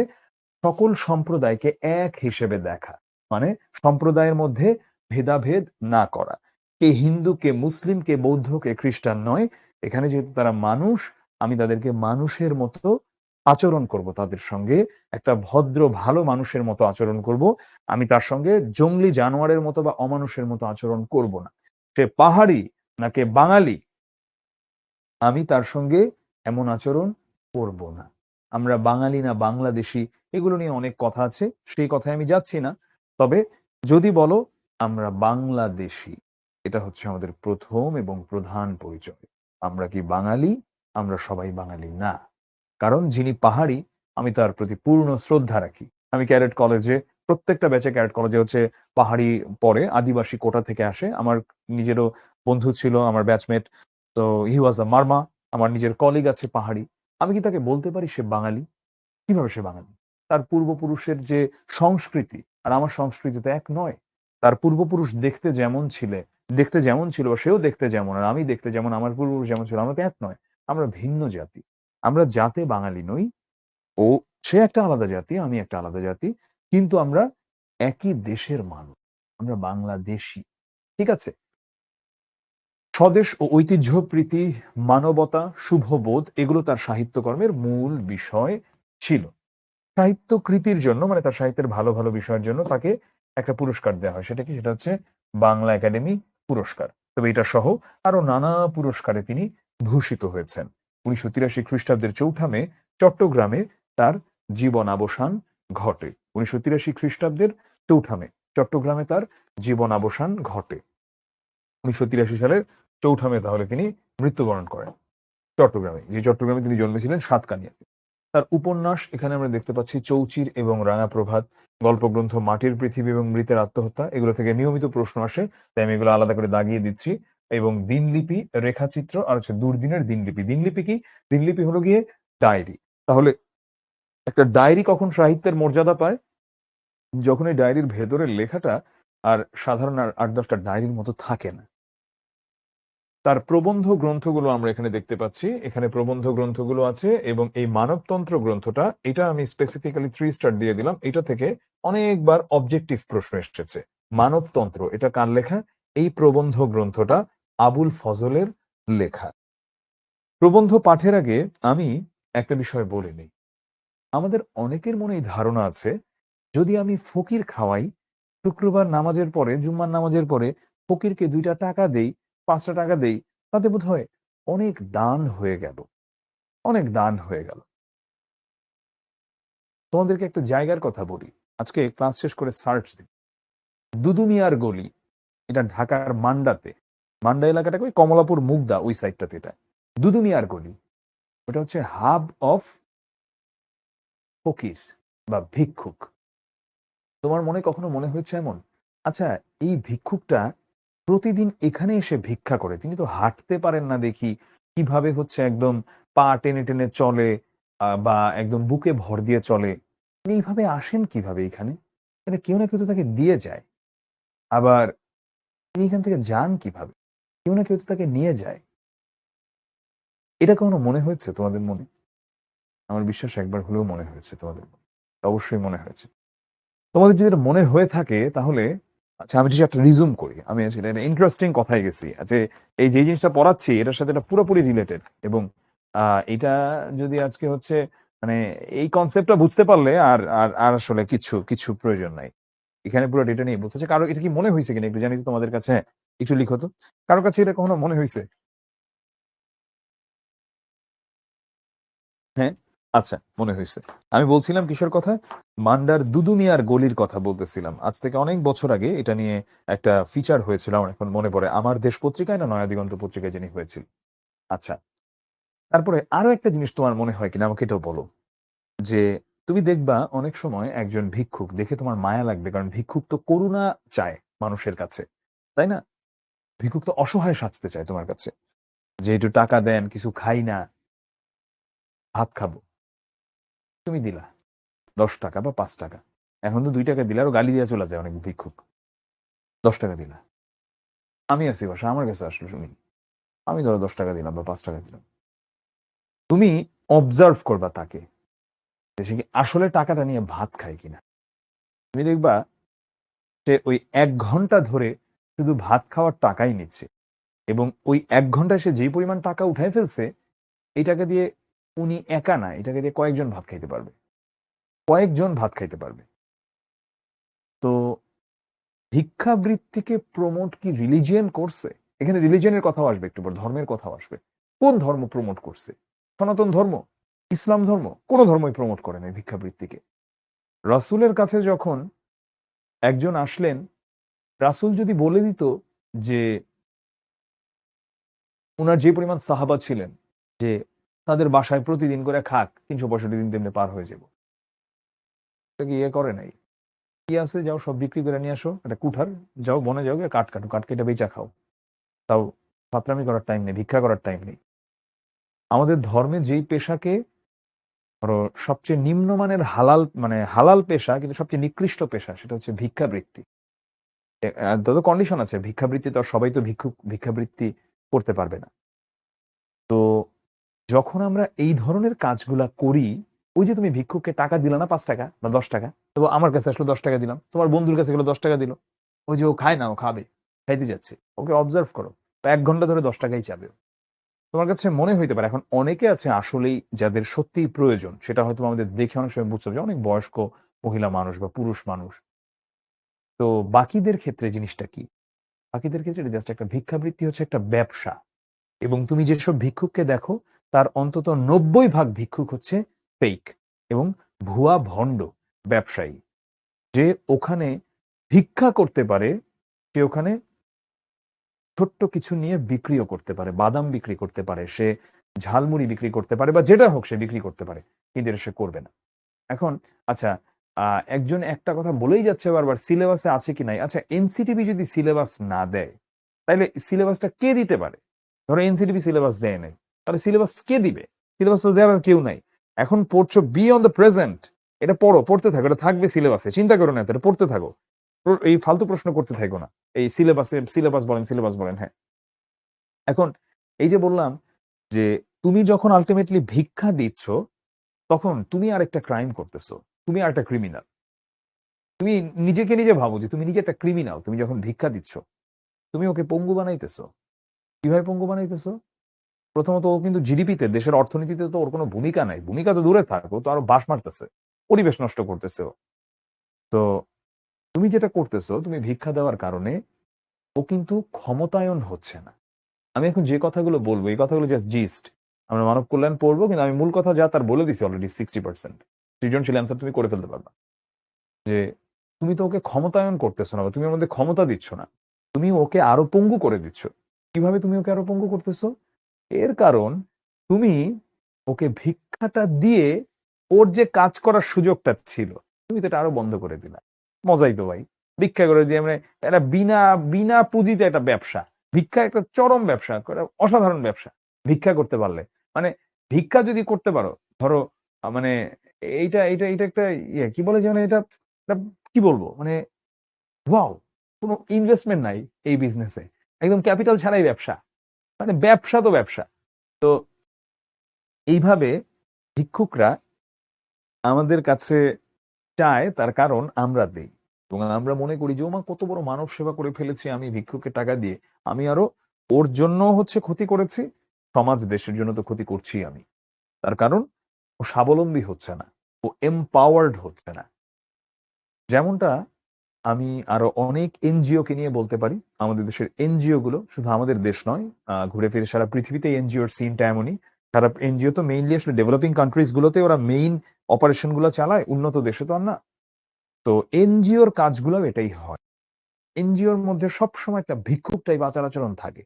সকল সম্প্রদায়কে এক হিসেবে দেখা, মানে সম্প্রদায়ের মধ্যে ভেদাভেদ না করা। কে হিন্দু, কে মুসলিম, কে বৌদ্ধ, কে খ্রিস্টান নয়। এখানে যেহেতু তারা মানুষ, আমি তাদেরকে মানুষের মতো আচরণ করব, তাদের সঙ্গে একটা ভদ্র ভালো মানুষের মতো আচরণ করব। আমি তার সঙ্গে জঙ্গলি জানোয়ারের মতো বা অমানুষের মতো আচরণ করব না। সে পাহাড়ি নাকি বাঙালি, আমি তার সঙ্গে এমন আচরণ করব না। আমরা বাঙালি না বাংলাদেশি এগুলো নিয়ে অনেক কথা আছে, সেই কথায় আমি যাচ্ছি না। তবে যদি বলো আমরা বাংলাদেশি, এটা হচ্ছে আমাদের প্রথম এবং প্রধান পরিচয়। আমরা কি বাঙালি? আমরা সবাই বাঙালি না। কারণ যিনি পাহাড়ি আমি তার প্রতি পূর্ণ শ্রদ্ধা রাখি। আমি ক্যাডেট কলেজে প্রত্যেকটা ব্যাচে ক্যাডেট কলেজে হচ্ছে পাহাড়ি পড়ে, আদিবাসী কোটা থেকে আসে। আমার নিজেরও বন্ধু ছিল, আমার ব্যাচমেট। তো হি ওয়াজ আ মারমা। আমার নিজের কলিগ আছে পাহাড়ি। আমি কি তাকে বলতে পারি সে বাঙালি? কিভাবে সে বাঙালি? তার পূর্বপুরুষের যে সংস্কৃতি আর আমার সংস্কৃতি তো এক নয়। তার পূর্বপুরুষ দেখতে যেমন ছিল সেও দেখতে যেমন আর আমি দেখতে যেমন, আমার পূর্বপুরুষ যেমন ছিল আমরা তো এক নয়। আমরা ভিন্ন জাতি। আমরা জাতে বাঙালি নই। ও সে একটা আলাদা জাতি, আমি একটা আলাদা জাতি। কিন্তু আমরা একই দেশের মানুষ। আমরা বাংলাদেশী। ঠিক আছে? স্বদেশ ও ঐতিহ্যপ্রীতি, মানবতা, শুভবোধ এগুলো তার সাহিত্যকর্মের মূল বিষয় ছিল। সাহিত্য কৃতির জন্য মানে তার সাহিত্যের ভালো ভালো বিষয়ের জন্য তাকে একটা পুরস্কার দেওয়া হয়। সেটা কি? সেটা হচ্ছে বাংলা একাডেমি পুরস্কার। তবে এটা সহ আরো নানা পুরস্কারে তিনি ভূষিত হয়েছেন। ১৯৮৩ খ্রিস্টাব্দের ৪ঠা মে চট্টগ্রামে তার জীবনাবসান ঘটে। ১৯৮৩ খ্রিস্টাব্দের ৪ঠা মে চট্টগ্রামে তার জীবনাবসান ঘটে। ১৯৮৩ সালের ৪ঠা মে তাহলে তিনি মৃত্যুবরণ করেন চট্টগ্রামে, যে চট্টগ্রামে তিনি জন্মেছিলেন সাতকানিয়াতে। তার উপন্যাস এখানে আমরা দেখতে পাচ্ছি চৌচির এবং রাঙা প্রভাত, গল্পগ্রন্থ মাটির পৃথিবী এবং মৃতের আত্মহত্যা। এগুলো থেকে নিয়মিত প্রশ্ন আসে, তাই আমি এগুলো আলাদা করে দাগিয়ে দিচ্ছি। এবং দিনলিপি, রেখাচিত্র আর হচ্ছে দুর্দিনের দিনলিপি। দিনলিপি কি? দিনলিপি হলো গিয়ে ডায়েরি। তাহলে একটা ডায়েরি কখন সাহিত্যের মর্যাদা পায়? যখন এই ডায়েরির ভেতরের লেখাটা আর সাধারণ আর ৮-১০টা ডায়েরির মতো থাকে না। তার প্রবন্ধ গ্রন্থগুলো আমরা এখানে দেখতে পাচ্ছি। এখানে প্রবন্ধ গ্রন্থগুলো আছে এবং এই মানবতন্ত্র গ্রন্থটা, এটা আমি স্পেসিফিক্যালি 3 স্টার দিয়ে দিলাম। এটা থেকে অনেকবার অবজেক্টিভ প্রশ্ন এসেছে। মানবতন্ত্র এটা কার লেখা? এই প্রবন্ধ গ্রন্থটা আবুল ফজলের লেখা। প্রবন্ধ পাঠের আগে আমি একটা বিষয় বলে নেই। আমাদের অনেকের মনে এই ধারণা আছে, যদি আমি ফকির খাওয়াই, শুক্রবার নামাজের পরে, জুম্মার নামাজের পরে ফকিরকে ২ টা টাকা দেই, ৫ টা টাকা দেই, তাতে বোধহয় অনেক দান হয়ে গেল। অনেক দান হয়ে গেল। তোমাদেরকে একটা জায়গার কথা বলি। আজকে ক্লাস শেষ করে সার্চ দিই। দুদুমিয়ার গলি, এটা ঢাকার মান্ডাতে। মান্ডা এলাকাটাকে ওই কমলাপুর মুগদা ওই সাইডটাতে এটা। দুদুমিয়ার গলি। ওটা হচ্ছে হাব অফ ফকির বা ভিক্ষুক। তোমার মনে কখনো মনে হয়েছে এমন? আচ্ছা, এই ভিক্ষুকটা প্রতিদিন এখানে এসে ভিক্ষা করে। তিনি তো হাঁটতে পারেন না দেখি। কিভাবে হচ্ছে একদম পা টেনে টেনে চলে বা একদম বুকে ভর দিয়ে চলে। তিনি এইভাবে আসেন কিভাবে এখানে? মানে কেউ না কেউ তো তাকে দিয়ে যায়। আবার তিনি এখান থেকে যান কিভাবে? কেউ না কেউ তো তাকে নিয়ে যায়। এটা কখনো মনে হয়েছে তোমাদের মনে? আমার বিশ্বাস একবার হলেও মনে হয়েছে তোমাদের মনে। অবশ্যই মনে হয়েছে। তোমাদের যদি এটা মনে হয়ে থাকে তাহলে আচ্ছা আমি যদি একটা রিজুম করি। আমি আসলে একটা ইন্টারেস্টিং কথায় গেছি। যে এই যে জিনিসটা পড়াচ্ছি এটার সাথে এটা পুরোপুরি রিলেটেড এবং এটা যদি আজকে হচ্ছে মানে এই কনসেপ্টটা বুঝতে পারলে আর আর আর আসলে কিছু প্রয়োজন নাই। এখানে পুরো ডেটা নিয়ে বলছে কারো এটা কি মনে হইছে কিনা একটু জানি তো তোমাদের কাছে? হ্যাঁ, একটু লিখো তো। কারো কাছে এটা কখনো মনে হইছে? হ্যাঁ? আচ্ছা, মনে হইছে। আমি বলছিলাম কিসের কথা? মান্ডার দুদু মিয়ার গলির কথা বলতেছিলাম। আজ থেকে অনেক বছর আগে এটা নিয়ে একটা ফিচার হয়েছিল। আমার এখন মনে পড়ে। আমার দেশ পত্রিকায় না নয়া দিগন্ত পত্রিকায় যিনি হয়েছিল। আচ্ছা। তারপরে আরো একটা জিনিস তোমার মনে হয় কিনা আমাকে এটাও বলো। যে তুমি দেখবা অনেক সময় একজন ভিক্ষুক দেখে তোমার মায়া লাগবে। কারণ ভিক্ষুক তো করুণা চায় মানুষের কাছে। তাই না? ভিক্ষুক তো অসহায় সাজতে চায় তোমার কাছে। যে একটু টাকা দেন, কিছু খাই না, ভাত খাবো। তুমি দিলা। ৳১০ বা ৳৫। এখন তো ৳২ দিলে আরো গালি দিয়া চলে যায় অনেক ভিক্ষুক। ৳১০ দিলা। আমি আছি বাসায়, আমার কাছে আসলো শুনি। আমি ধরো ৳১০ দিলাম বা ৳৫ দিলাম। তুমি অবজার্ভ করবা তাকে যে সে কি আসলে টাকাটা নিয়ে ভাত খায় কিনা। তুমি দেখবা সে ওই ১ ঘন্টা ধরে শুধু ভাত খাওয়ার টাকাই নিচ্ছে এবং ওই ১ ঘন্টায় সে যেই পরিমাণ টাকা উঠায় ফেলছে, এই টাকা দিয়ে উনি একা না, এই টাকা দিয়ে কয়েকজন ভাত খাইতে পারবে। কয়েকজন ভাত খাইতে পারবে। তো ভিক্ষাবৃত্তিকে প্রমোট কি রিলিজিয়ন করছে? এখানে রিলিজিয়নের কথাও আসবে একটু পর, ধর্মের কথাও আসবে। কোন ধর্ম প্রমোট করছে? সনাতন ধর্ম? ইসলাম ধর্ম? কোন ধর্মই প্রমোট করে নাই ভিক্ষাবৃত্তিকে। রাসূলের কাছে যখন একজন আসলেন, রাসূল যদি বলে দিত যে উনার যে পরিমাণ সাহাবা ছিলেন যে তাদের বাসায় প্রতিদিন করে খাক ৩৬৫ দিন তেমনি পার হয়ে যাব। এটা কি ইয়ে করে নাই? কি আছে যাও সব বিক্রি করে নিয়ে আসো। একটা কুঠার, যাও বনে যাও গিয়ে কাঠ কাটো, কাঠ কেটে বেচা খাও। তাও ফাত্রামি করার টাইম নেই, ভিক্ষা করার টাইম নেই। আমাদের ধর্মে যেই পেশাকে ধরো সবচেয়ে নিম্নমানের হালাল মানে হালাল পেশা কিন্তু সবচেয়ে নিকৃষ্ট পেশা সেটা হচ্ছে ভিক্ষাবৃত্তি। তত কন্ডিশন আছে ভিক্ষাবৃত্তি তো আর সবাই তো ভিক্ষাবৃত্তি করতে পারবে না। তো যখন আমরা এই ধরনের কাজগুলা করি, ওই যে তুমি ভিক্ষুককে টাকা দিলা না ৳৫ বা ৳১০ তো আমার কাছে আসলো ৳১০ দিলাম। তোমার বন্ধুর কাছে গেলো ৳১০ দিল। ওই যে ও খায় না, ও খাবে। খাইতে যাচ্ছে। ওকে অবজার্ভ করো। ১ ঘন্টা ধরে ৳১০ চাবে। তোমার কাছে মনে হইতে পারে এখন অনেকে আছে আসলেই যাদের সত্যিই প্রয়োজন সেটা হয়তো আমাদের দেখে অনেক সময় বুঝতে হবে যে অনেক বয়স্ক মহিলা মানুষ বা পুরুষ মানুষ। তো বাকিদের ক্ষেত্রে জিনিসটা কি? বাকিদের ক্ষেত্রে এটা জাস্ট একটা ভিক্ষাবৃত্তি হচ্ছে একটা ব্যবসা। এবং তুমি যেসব ভিক্ষুককে দেখো তার অন্তত ৯০ ভাগ ভিক্ষুক হচ্ছে ফেক এবং ভুয়া ভণ্ড ব্যবসায়ী। যে ওখানে ভিক্ষা করতে পারে, সে ওখানে ছোট্ট কিছু নিয়ে বিক্রিও করতে পারে। বাদাম বিক্রি করতে পারে, সে ঝালমুড়ি বিক্রি করতে পারে বা যেটা হোক সে বিক্রি করতে পারে। কিন্তু এটা সে করবে না। এখন আচ্ছা আ একজন একটা কথা বলেই যাচ্ছে বারবার সিলেবাসে আছে কি নাই? আচ্ছা এনসিটিবি যদি সিলেবাস না দেয়, তাইলে সিলেবাসটা কে দিতে পারে? ধরো এনসিটিবি সিলেবাস দেয় নাই। তাহলে সিলেবাস কে দিবে? সিলেবাস তো দেওয়ার আর কেউ নাই। এখন পড়ছো বি অন দ্য প্রেজেন্ট। এটা পড়ো, পড়তে থাকো। এটা থাকবে সিলেবাসে। চিন্তা করো না এত। এটা পড়তে থাকো। এই ফালতু প্রশ্ন করতে থাকো না। এই সিলেবাস বলেন। হ্যাঁ। এখন এই যে বললাম যে তুমি যখন আল্টিমেটলি ভিক্ষা দিচ্ছ, তখন তুমি আরেকটা ক্রাইম করতেছো। তুমি আরেকটা ক্রিমিনাল। তুমি নিজেকে নিজে ভাবো যে তুমি নিজে একটা ক্রিমিনাল। তুমি যখন ভিক্ষা দিচ্ছ, তুমি ওকে পঙ্গু বানাইতেছো। কিভাবে পঙ্গু বানাইতেছো? প্রথমত ও কিন্তু জিডিপিতে দেশের অর্থনীতিতে তো ওর কোনো ভূমিকা নাই। ভূমিকা তো দূরে থাক। ও তো আরো বাঁশ মারতেছে। পরিবেশ নষ্ট করতেছে ও। তো তুমি যেটা করতেছো, তুমি ভিক্ষা দেওয়ার কারণে ও কিন্তু ক্ষমতায়ন হচ্ছে না। আমি এখন যে কথাগুলো বলব, এই কথাগুলো জাস্ট জিস্ট। আমরা মানব কল্যাণ পড়বো কিন্তু আমি মূল কথা যা তার বলে দিছি অলরেডি 60% সৃজনশীল অ্যান্সার তুমি করে ফেলতে পারবা। যে তুমি তো ওকে ক্ষমতায়ন করতেছো না বা তুমি ওর মধ্যে ক্ষমতা দিচ্ছ না। তুমি ওকে আরো পঙ্গু করে দিচ্ছ। কিভাবে তুমি ওকে আরো পঙ্গু করতেছো? এর কারণ তুমি ওকে ভিক্ষাটা দিয়ে ওর যে কাজ করার সুযোগটা ছিল, তুমি তো এটা আরো বন্ধ করে দিলা। মজাই তো ভাই। ভিক্ষা করে দিয়ে মানে একটা বিনা পুঁজিতে একটা ব্যবসা। ভিক্ষা একটা চরম ব্যবসা, একটা অসাধারণ ব্যবসা। ভিক্ষা করতে পারলে। মানে ভিক্ষা যদি করতে পারো, ধরো মানে এইটা একটা ইয়ে কি বলে যেন এটা কি বলবো মানে ওয়াও! কোনো ইনভেস্টমেন্ট নাই এই বিজনেসে। একদম ক্যাপিটাল ছাড়াই ব্যবসা। মানে ব্যবসা তো ব্যবসা। তো এইভাবে ভিক্ষুকরা আমাদের কাছে চায় তার কারণ আমরা দেই। এবং আমরা মনে করি যে ওমা কত বড় মানব সেবা করে ফেলেছি আমি ভিক্ষুককে টাকা দিয়ে। আমি আরো ওর জন্য হচ্ছে ক্ষতি করেছি, সমাজ দেশের জন্য তো ক্ষতি করছি আমি। তার কারণ ও স্বাবলম্বী হচ্ছে না। ও এম্পাওয়ার্ড হচ্ছে না। যেমনটা আমি আরো অনেক এনজিও কে নিয়ে বলতে পারি। আমাদের দেশের এনজিও গুলো শুধু আমাদের দেশ নয়, ঘুরে ফিরে সারা পৃথিবীতে এনজিওর সিনটা এমনই। সারা এনজিও তো মেইনলি আসলে ডেভেলপিং কান্ট্রিজ গুলোতে ওরা মেইন অপারেশন গুলো চালায়। উন্নত দেশে তো আর না। তো এনজিওর কাজগুলোও এটাই হয়। এনজিওর মধ্যে সবসময় একটা ভিক্ষুক টাইপ আচার-আচরণ থাকে।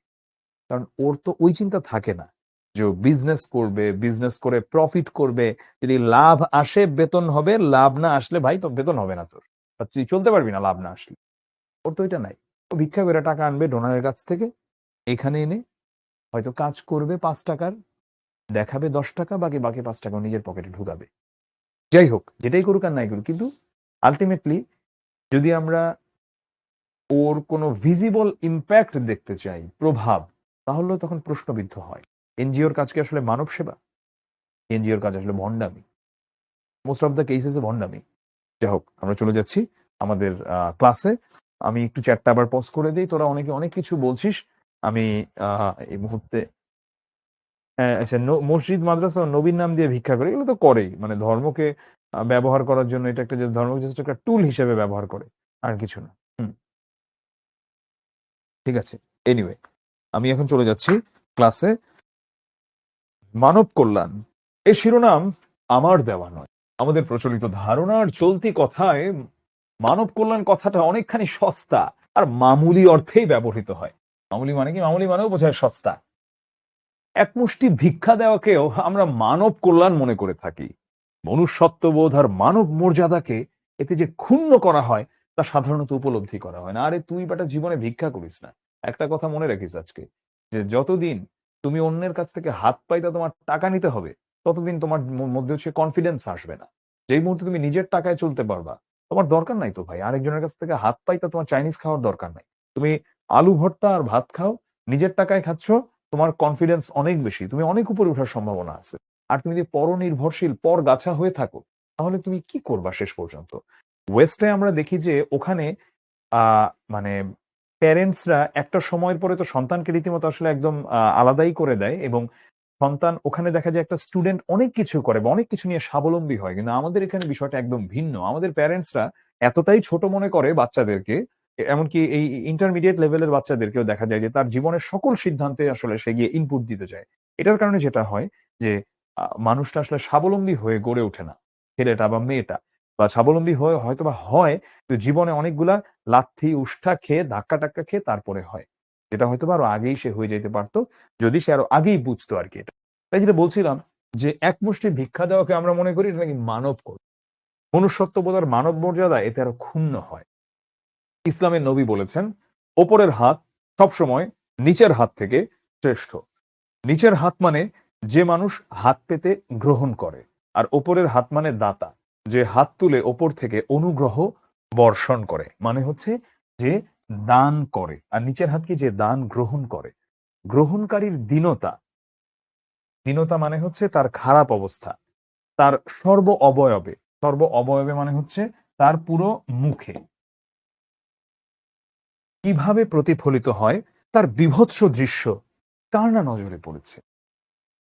কারণ ওর তো ওই চিন্তা থাকে না যে ও বিজনেস করবে, বিজনেস করে প্রফিট করবে। যদি লাভ আসে বেতন হবে, লাভ না আসলে ভাই তো বেতন হবে না তোর। আর তুই চলতে পারবি না লাভ না আসলে। ওর তো এটা নাই। ও ভিক্ষা করে টাকা আনবে ডোনারের কাছ থেকে। এখানে এনে হয়তো কাজ করবে ৳৫ দেখাবে ৳১০ বাকি ৳৫ ও নিজের পকেটে ঢুকাবে। যাই হোক, যেটাই করুক আর নাই করুক। কিন্তু আল্টিমেটলি যদি আমরা ওর কোনো ভিজিবল ইমপ্যাক্ট দেখতে চাই, প্রভাব, তাহলেও তখন প্রশ্নবিদ্ধ হয়। এনজিওর কাজ কি আসলে মানব সেবা? এনজিওর কাজ আসলে ভন্ডামি। মোস্ট অফ দ্যা কেসেস এ ভন্ডামি। যাই হোক, আমরা চলে যাচ্ছি আমাদের ক্লাসে। আমি একটু চ্যাটটা আবার পজ করে দেই। তোরা অনেকে অনেক কিছু বলছিস। আমি এই মুহূর্তে আচ্ছা মসজিদ, মাদ্রাসা ও নবীর নাম দিয়ে ভিক্ষা করে। এগুলো তো করেই। মানে ধর্মকে ব্যবহার করার জন্য এটা একটা যে ধর্মকে জাস্ট একটা টুল হিসেবে ব্যবহার করে। আর কিছু না। হুম, ঠিক আছে। এনিওয়ে, আমি এখন চলে যাচ্ছি ক্লাসে। মানব কল্যাণ এই শিরোনাম আমার দেওয়া নয়। আমাদের প্রচলিত ধারণার চলতি কথায় মানব কল্যাণ কথাটা অনেকখানি সস্তা আর মামুলি অর্থেই ব্যবহৃত হয়। মামুলি মানে কি? মামুলি মানেও বোঝায় সস্তা। এক মুষ্টি ভিক্ষা দেওয়াকেও আমরা মানব কল্যাণ মনে করে থাকি। মনুষ্যত্ববোধ আর মানব মর্যাদাকে এতে যে ক্ষুণ্ণ করা হয় তা সাধারণত উপলব্ধি করা হয় না। আরে তুই বেটা জীবনে ভিক্ষা করিস না। একটা কথা মনে রাখিস আজকে, যে যতদিন তুমি অন্যের কাছ থেকে হাত পাইতে তোমার টাকা নিতে হবে, ততদিন তোমার মধ্যে হচ্ছে কনফিডেন্স আসবে না। যেই মুহূর্তে তুমি নিজের টাকায় চলতে পারবা, তোমার দরকার নাই তো ভাই আরেকজনের কাছ থেকে হাত পাইতে তোমার চাইনিজ খাওয়ার দরকার নাই। তুমি আলু ভর্তা আর ভাত খাও, নিজের টাকায় খাচ্ছ, তোমার কনফিডেন্স অনেক বেশি। তুমি অনেক উপরে উঠার সম্ভাবনা আছে। আর তুমি যদি পরনির্ভরশীল, পরগাছা হয়ে থাকো, তাহলে তুমি কি করবা শেষ পর্যন্ত? ওয়েস্টে আমরা দেখি যে ওখানে আ মানে প্যারেন্টসরা একটা সময়ের পরে তো সন্তানকে রীতিমতো আসলে একদম আলাদাই করে দেয় এবং সন্তান ওখানে দেখা যায় একটা স্টুডেন্ট অনেক কিছু করে বা অনেক কিছু নিয়ে স্বাবলম্বী হয়। কিন্তু আমাদের এখানে বিষয়টা একদম ভিন্ন। আমাদের প্যারেন্টসরা এতটাই ছোট মনে করে বাচ্চাদেরকে, এমনকি এই ইন্টারমিডিয়েট লেভেলের বাচ্চাদেরকেও দেখা যায় যে তার জীবনের সকল সিদ্ধান্তে আসলে সে গিয়ে ইনপুট দিতে চায়। এটার কারণে যেটা হয় যে মানুষটা আসলে স্বাবলম্বী হয়ে গড়ে ওঠে না। ছেলেটা বা মেয়েটা বা স্বাবলম্বী হয়ে হয়তোবা হয়, কিন্তু জীবনে অনেকগুলা লাথি, উষ্ঠা খেয়ে, ধাক্কা-টাক্কা খেয়ে তারপরে হয়। যেটা হয়তোবা আরো আগেই সে হয়ে যাইতে পারত। যদি সে আরো আগেই বুঝতো আরকি এটা। তাই যেটা বলছিলাম যে এক মুষ্টি ভিক্ষা দেওয়াকে আমরা মনে করি এটা নাকি মানব মনুষ্যত্ববোধ আর মানব মর্যাদা এতে আরো ক্ষুণ্ণ হয়। ইসলামের নবী বলেছেন, ওপরের হাত সবসময় নিচের হাত থেকে শ্রেষ্ঠ। নিচের হাত মানে যে মানুষ হাত পেতে গ্রহণ করে। আর ওপরের হাত মানে দাতা, যে হাত তুলে ওপর থেকে অনুগ্রহ বর্ষণ করে। মানে হচ্ছে যে দান করে। আর নিচের হাত কি? যে দান গ্রহণ করে। গ্রহণকারীর দীনতা, দীনতা মানে হচ্ছে তার খারাপ অবস্থা। তার সর্ব অবয়বে মানে হচ্ছে তার পুরো মুখে কিভাবে প্রতিফলিত হয় তার বীভৎস দৃশ্য কার না নজরে পড়েছে?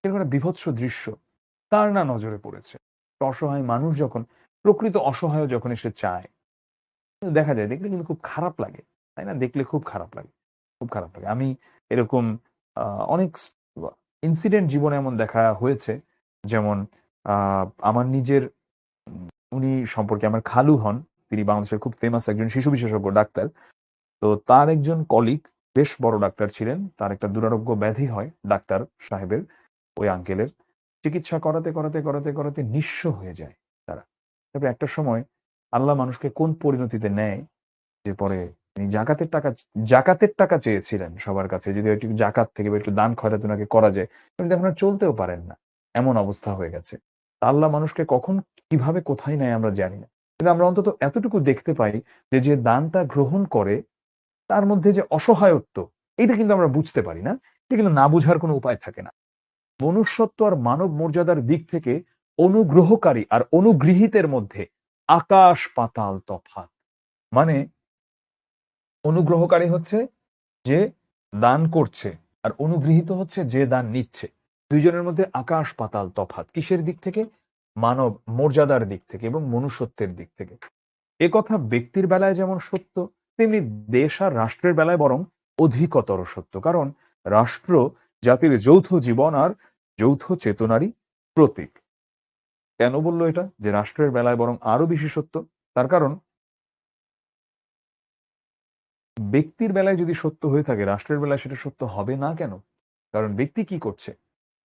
এরকম একটা বীভৎস দৃশ্য কার না নজরে পড়েছে? একটা অসহায় মানুষ যখন, প্রকৃত অসহায় যখন এসে চায়, কিন্তু দেখা যায় দেখলে কিন্তু খুব খারাপ লাগে। তাই না? দেখলে খুব খারাপ লাগে। খুব খারাপ লাগে। আমি এরকম আ অনেক ইনসিডেন্ট জীবনে এমন দেখা হয়েছে। যেমন আ আমার নিজের উনি সম্পর্কে আমার খালু হন। তিনি বাংলাদেশের খুব ফেমাস একজন শিশু বিশেষজ্ঞ ডাক্তার। তো তার একজন কলিগ বেশ বড় ডাক্তার ছিলেন। তার একটা দুরারোগ্য ব্যাধি হয় ডাক্তার সাহেবের, ওই আঙ্কেলের। চিকিৎসা করাতে নিঃস্ব হয়ে যায় তারা। তারপরে একটা সময় আল্লাহ মানুষকে কোন পরিণতিতে নেয় যে পরে তিনি জাকাতের টাকা চেয়েছিলেন সবার কাছে। যদি একটু জাকাত থেকে বা একটু দান খয়রাত উনাকে করা যায়। কিন্তু এখন আর চলতেও পারেন না। এমন অবস্থা হয়ে গেছে। তা আল্লাহ মানুষকে কখন কিভাবে কোথায় নেয় আমরা জানি না। কিন্তু আমরা অন্তত এতটুকু দেখতে পাই যে যে দানটা গ্রহণ করে তার মধ্যে যে অসহায়ত্ব, এটা কিন্তু আমরা বুঝতে পারি না। এটা কিন্তু না বুঝার কোনো উপায় থাকে না। মনুষ্যত্ব আর মানব মর্যাদার দিক থেকে অনুগ্রহকারী আর অনুগৃহীতের মধ্যে আকাশ পাতাল তফাৎ। মানে অনুগ্রহকারী হচ্ছে যে দান করছে আর অনুগৃহীত হচ্ছে যে দান নিচ্ছে। দুইজনের মধ্যে আকাশ পাতাল তফাৎ। কিসের দিক থেকে? মানব মর্যাদার দিক থেকে এবং মনুষ্যত্বের দিক থেকে। একথা ব্যক্তির বেলায় যেমন সত্য, তেমনি দেশ আর রাষ্ট্রের বেলায় বরং অধিকতর সত্য। কারণ রাষ্ট্র জাতির যৌথ জীবন আর যৌথ চেতনারই প্রতীক। কেন বলল এটা যে রাষ্ট্রের বেলায় বরং আরো বেশি সত্য? তার কারণ ব্যক্তির বেলায় যদি সত্য হয়ে থাকে, রাষ্ট্রের বেলায় সেটা সত্য হবে না কেন? কারণ ব্যক্তি কি করছে?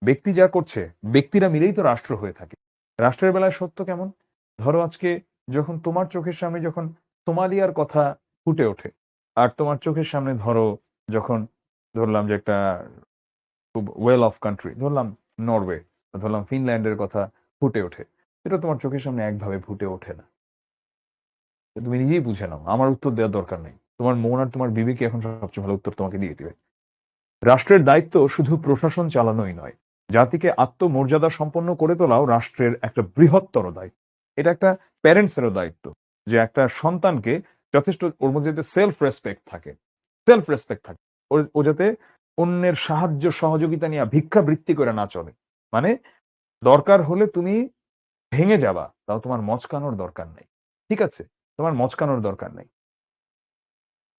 ব্যক্তি যা করছে, ব্যক্তিরা মিলেই তো রাষ্ট্র হয়ে থাকে। রাষ্ট্রের বেলায় সত্য কেমন? ধরো আজকে যখন তোমার চোখের সামনে যখন সোমালিয়ার কথা ফুটে ওঠে, আর তোমার চোখের সামনে ধরো যখন ধরলাম যে একটা খুব ওয়েল অফ কান্ট্রি, ধরলাম নরওয়ে, ধরলাম ফিনল্যান্ডের কথা ফুটে ওঠে। এটা তোমার চোখের সামনে একভাবে ফুটে ওঠে না। তুমি নিজেই বুঝে নাও। আমার উত্তর দেওয়ার দরকার নেই। তোমার মন আর তোমার বিবেকই এখন সবচেয়ে ভালো উত্তর তোমাকে দিয়ে দিবে। রাষ্ট্রের দায়িত্ব শুধু প্রশাসন চালানোই নয়, জাতিকে আত্মমর্যাদা সম্পন্ন করে তোলাও রাষ্ট্রের একটা বৃহত্তর দায়িত্ব। এটা একটা প্যারেন্টসেরও দায়িত্ব যে একটা সন্তানকে যথেষ্ট ওর মধ্যে যাতে সেলফ রেসপেক্ট থাকে, সেলফ রেসপেক্ট থাকে। ও যাতে অন্যের সাহায্য সহযোগিতা নিয়ে ভিক্ষাবৃত্তি করে না চলে। মানে দরকার হলে তুমি ভেঙে যাবা, তাও তোমার মচকানোর দরকার নেই। ঠিক আছে? তোমার মচকানোর দরকার নেই।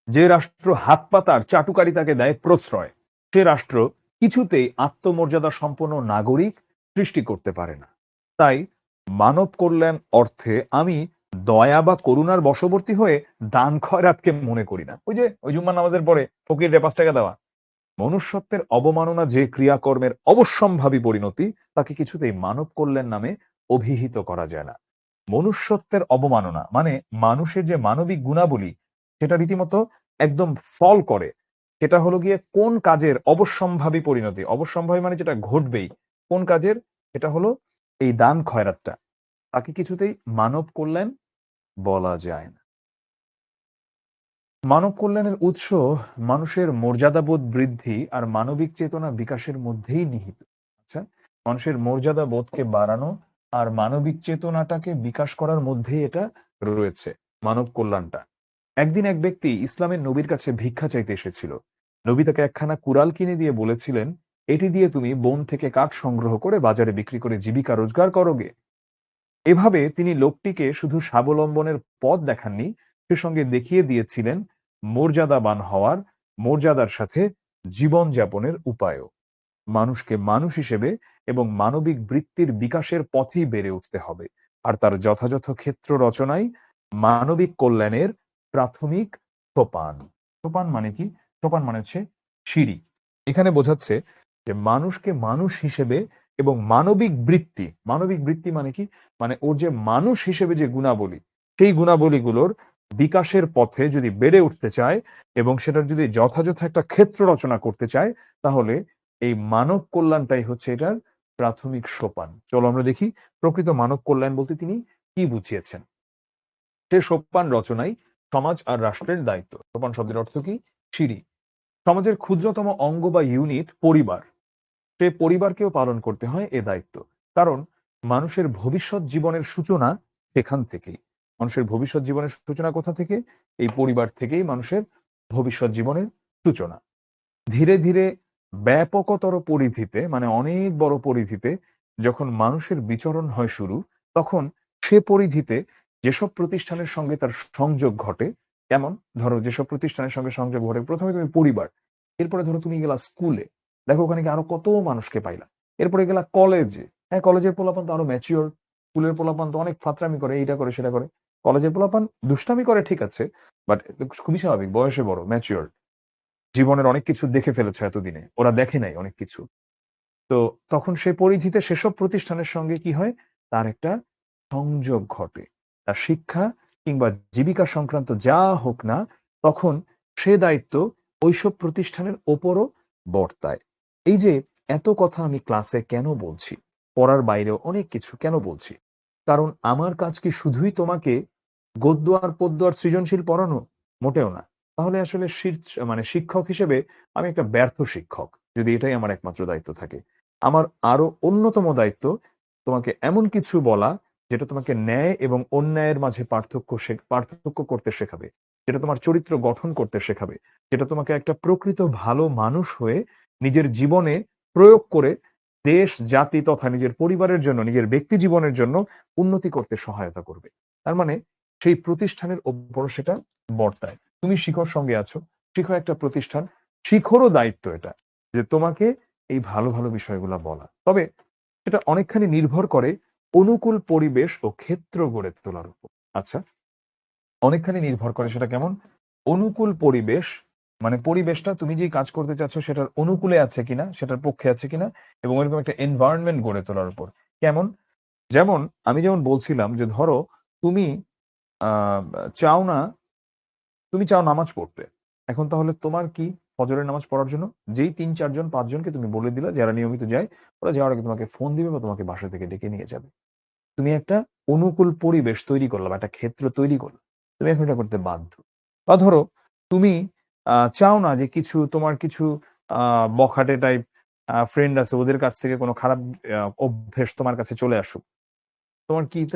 যে রাষ্ট্র হাত পাতার চাটুকারিতাকে দেয় প্রশ্রয়, সে রাষ্ট্র কিছুতেই আত্মমর্যাদা সম্পন্ন নাগরিক সৃষ্টি করতে পারে না। তাই মানব কল্যাণ অর্থে আমি দয়া বা করুণার বশবর্তী হয়ে দান খয়রাতকে মনে করি না। ওই জুম্মার নামাজের পরে ফকিররে ৫ টাকা দেওয়া। মনুষ্যত্বের অবমাননা যে ক্রিয়াকর্মের অবশ্যম্ভাবী পরিণতি, তাকে কিছুতেই মানব কল্যাণ নামে অভিহিত করা যায় না। মনুষ্যত্বের অবমাননা মানে মানুষের যে মানবিক গুণাবলী, সেটা রীতিমতো একদম ফল করে। সেটা হলো গিয়ে কোন কাজের অবশ্যম্ভাবী পরিণতি? অবশ্যম্ভাবী মানে যেটা ঘটবেই। কোন কাজের? এটা হলো এই দান খয়রাতটা। তাকে কিছুতেই মানব কল্যাণ বলা যায় না। মানব কল্যাণের উৎস মানুষের মর্যাদাবোধ বৃদ্ধি আর মানবিক চেতনা বিকাশের মধ্যেই নিহিত। আচ্ছা, মানুষের মর্যাদা বোধকে বাড়ানো আর মানবিক চেতনাটাকে বিকাশ করার মধ্যেই এটা রয়েছে, মানব কল্যাণটা। একদিন এক ব্যক্তি ইসলামের নবীর কাছে ভিক্ষা চাইতে এসেছিল। নবী তাকে একখানা কুড়াল কিনে দিয়ে বলেছিলেন, এটি দিয়ে তুমি বন থেকে কাঠ সংগ্রহ করে বাজারে বিক্রি করে জীবিকা রোজগার করোগে। এভাবে তিনি লোকটিকে শুধু স্বাবলম্বনের পথ দেখাননি, সে সঙ্গে দেখিয়ে দিয়েছিলেন মর্যাদাবান হওয়ার, মর্যাদার সাথে জীবনযাপনের উপায়ও। মানুষকে মানুষ হিসেবে এবং মানবিক বৃত্তির বিকাশের পথেই বেড়ে উঠতে হবে, আর তার যথাযথ ক্ষেত্র রচনায় মানবিক কল্যাণের প্রাথমিক সোপান। সোপান মানে কি? সোপান মানে হচ্ছে সিঁড়ি। এখানে বোঝাচ্ছে যে মানুষকে মানুষ হিসেবে এবং মানবিক বৃত্তি মানে কি? মানে ওর যে মানুষ হিসেবে যে গুণাবলী, সেই গুণাবলীগুলোর বিকাশের পথে যদি বেড়ে উঠতে চায় এবং সেটার যদি যথাযথ একটা ক্ষেত্র রচনা করতে চায়, তাহলে এই মানব কল্যাণটাই হচ্ছে এটার প্রাথমিক সোপান। চলো আমরা দেখি প্রকৃত মানব কল্যাণ বলতে তিনি কি বুঝিয়েছেন। সে সোপান রচনাই সমাজ আর রাষ্ট্রের দায়িত্ব। সোপান শব্দের অর্থ কি? সিঁড়ি। সমাজের ক্ষুদ্রতম অঙ্গ বা ইউনিট পরিবার, সে পরিবারকেও পালন করতে হয় এ দায়িত্ব। কারণ মানুষের ভবিষ্যৎ জীবনের সূচনা সেখান থেকেই। মানুষের ভবিষ্যৎ জীবনের সূচনা কোথা থেকে? এই পরিবার থেকেই মানুষের ভবিষ্যৎ জীবনের সূচনা। ধীরে ধীরে ব্যাপকতর পরিধিতে মানে অনেক বড় পরিধিতে যখন মানুষের বিচরণ হয় শুরু, তখন সে পরিধিতে যেসব প্রতিষ্ঠানের সঙ্গে তার সংযোগ ঘটে, কেমন? ধরো যেসব প্রতিষ্ঠানের সঙ্গে সংযোগ ঘটে, প্রথমে তুমি পরিবার, এরপরে ধরো তুমি গেলা স্কুলে, দেখো ওখানে কি আরো কত মানুষকে পাইলা। এরপরে গেলা কলেজে, হ্যাঁ কলেজের পোলাপান তো আরো ম্যাচিওর। স্কুলের পোলাপান তো অনেক ফাত্রামি করে, এইটা করে সেটা করে। কলেজের পোলাপান দুষ্টামি করে ঠিক আছে, বাট খুবই স্বাভাবিক, বয়সে বড়, ম্যাচিওর, জীবনের অনেক কিছু দেখে ফেলেছে এতদিনে, ওরা দেখে নাই অনেক কিছু। তো তখন সে পরিধিতে সেসব প্রতিষ্ঠানের সঙ্গে কি হয়? তার একটা সংযোগ ঘটে। তার শিক্ষা কিংবা জীবিকা সংক্রান্ত যা হোক না, তখন সে দায়িত্ব ওইসব প্রতিষ্ঠানের ওপরও বর্তায়। এই যে এত কথা আমি ক্লাসে কেন বলছি, পড়ার বাইরেও অনেক কিছু কেন বলছি? কারণ আমার কাজ কি শুধুই তোমাকে গদ্য আর পদ্য আর সৃজনশীল পড়ানো? মোটেও না। তাহলে আসলে মানে শিক্ষক হিসেবে আমি একটা ব্যর্থ শিক্ষক। যদি এটাই আমার একমাত্র দায়িত্ব থাকে। আমার আরো অন্যতম দায়িত্ব তোমাকে এমন কিছু বলা যেটা তোমাকে ন্যায় এবং অন্যায়ের মাঝে পার্থক্য করতে শেখাবে। যেটা তোমার চরিত্র গঠন করতে শেখাবে। যেটা তোমাকে একটা প্রকৃত ভালো মানুষ হয়ে নিজের জীবনে প্রয়োগ করে দেশ, জাতি তথা নিজের পরিবারের জন্য, নিজের ব্যক্তি জীবনের জন্য উন্নতি করতে সহায়তা করবে। তার মানে সেই প্রতিষ্ঠানের উপর সেটা বর্তায়। তুমি শিখর সঙ্গে আছো, শিখর একটা প্রতিষ্ঠান, শিখরও দায়িত্ব এটা যে তোমাকে এই ভালো, ভালো বিষয়গুলা বলা। তবে সেটা অনেকখানি নির্ভর করে অনুকূল পরিবেশ ও ক্ষেত্র গড়ে তোলার উপর। আচ্ছা, অনেকখানি নির্ভর করে সেটা কেমন? অনুকূল পরিবেশ মানে পরিবেশটা তুমি যেই কাজ করতে চাচ্ছ সেটার অনুকূলে আছে কিনা, সেটার পক্ষে আছে কিনা এবং ওইরকম একটা এনভায়রনমেন্ট গড়ে তোলার উপর। কেমন? যেমন আমি যেমন বলছিলাম যে ধরো তুমি আ চাও না তুমি চাও নামাজ পড়তে। এখন তাহলে তোমার কি ফজরের নামাজ পড়ার জন্য যেই ৩-৪ জন ৫ জনকে তুমি বলে দিলা যারা নিয়মিত যায়, ওরা যাওয়ার আগে তোমাকে ফোন দিবে বা তোমাকে বাসা থেকে ডেকে নিয়ে যাবে। তুমি একটা অনুকূল পরিবেশ তৈরি করলা বা একটা ক্ষেত্র তৈরি করলা। তুমি এখন এটা করতে বাধ্য। বা ধরো তুমি চাও না যে তোমার কিছু আ বখাটে টাইপ ফ্রেন্ড আছে ওদের কাছ থেকে কোনো খারাপ অভ্যেস তোমার কাছে চলে আসুক।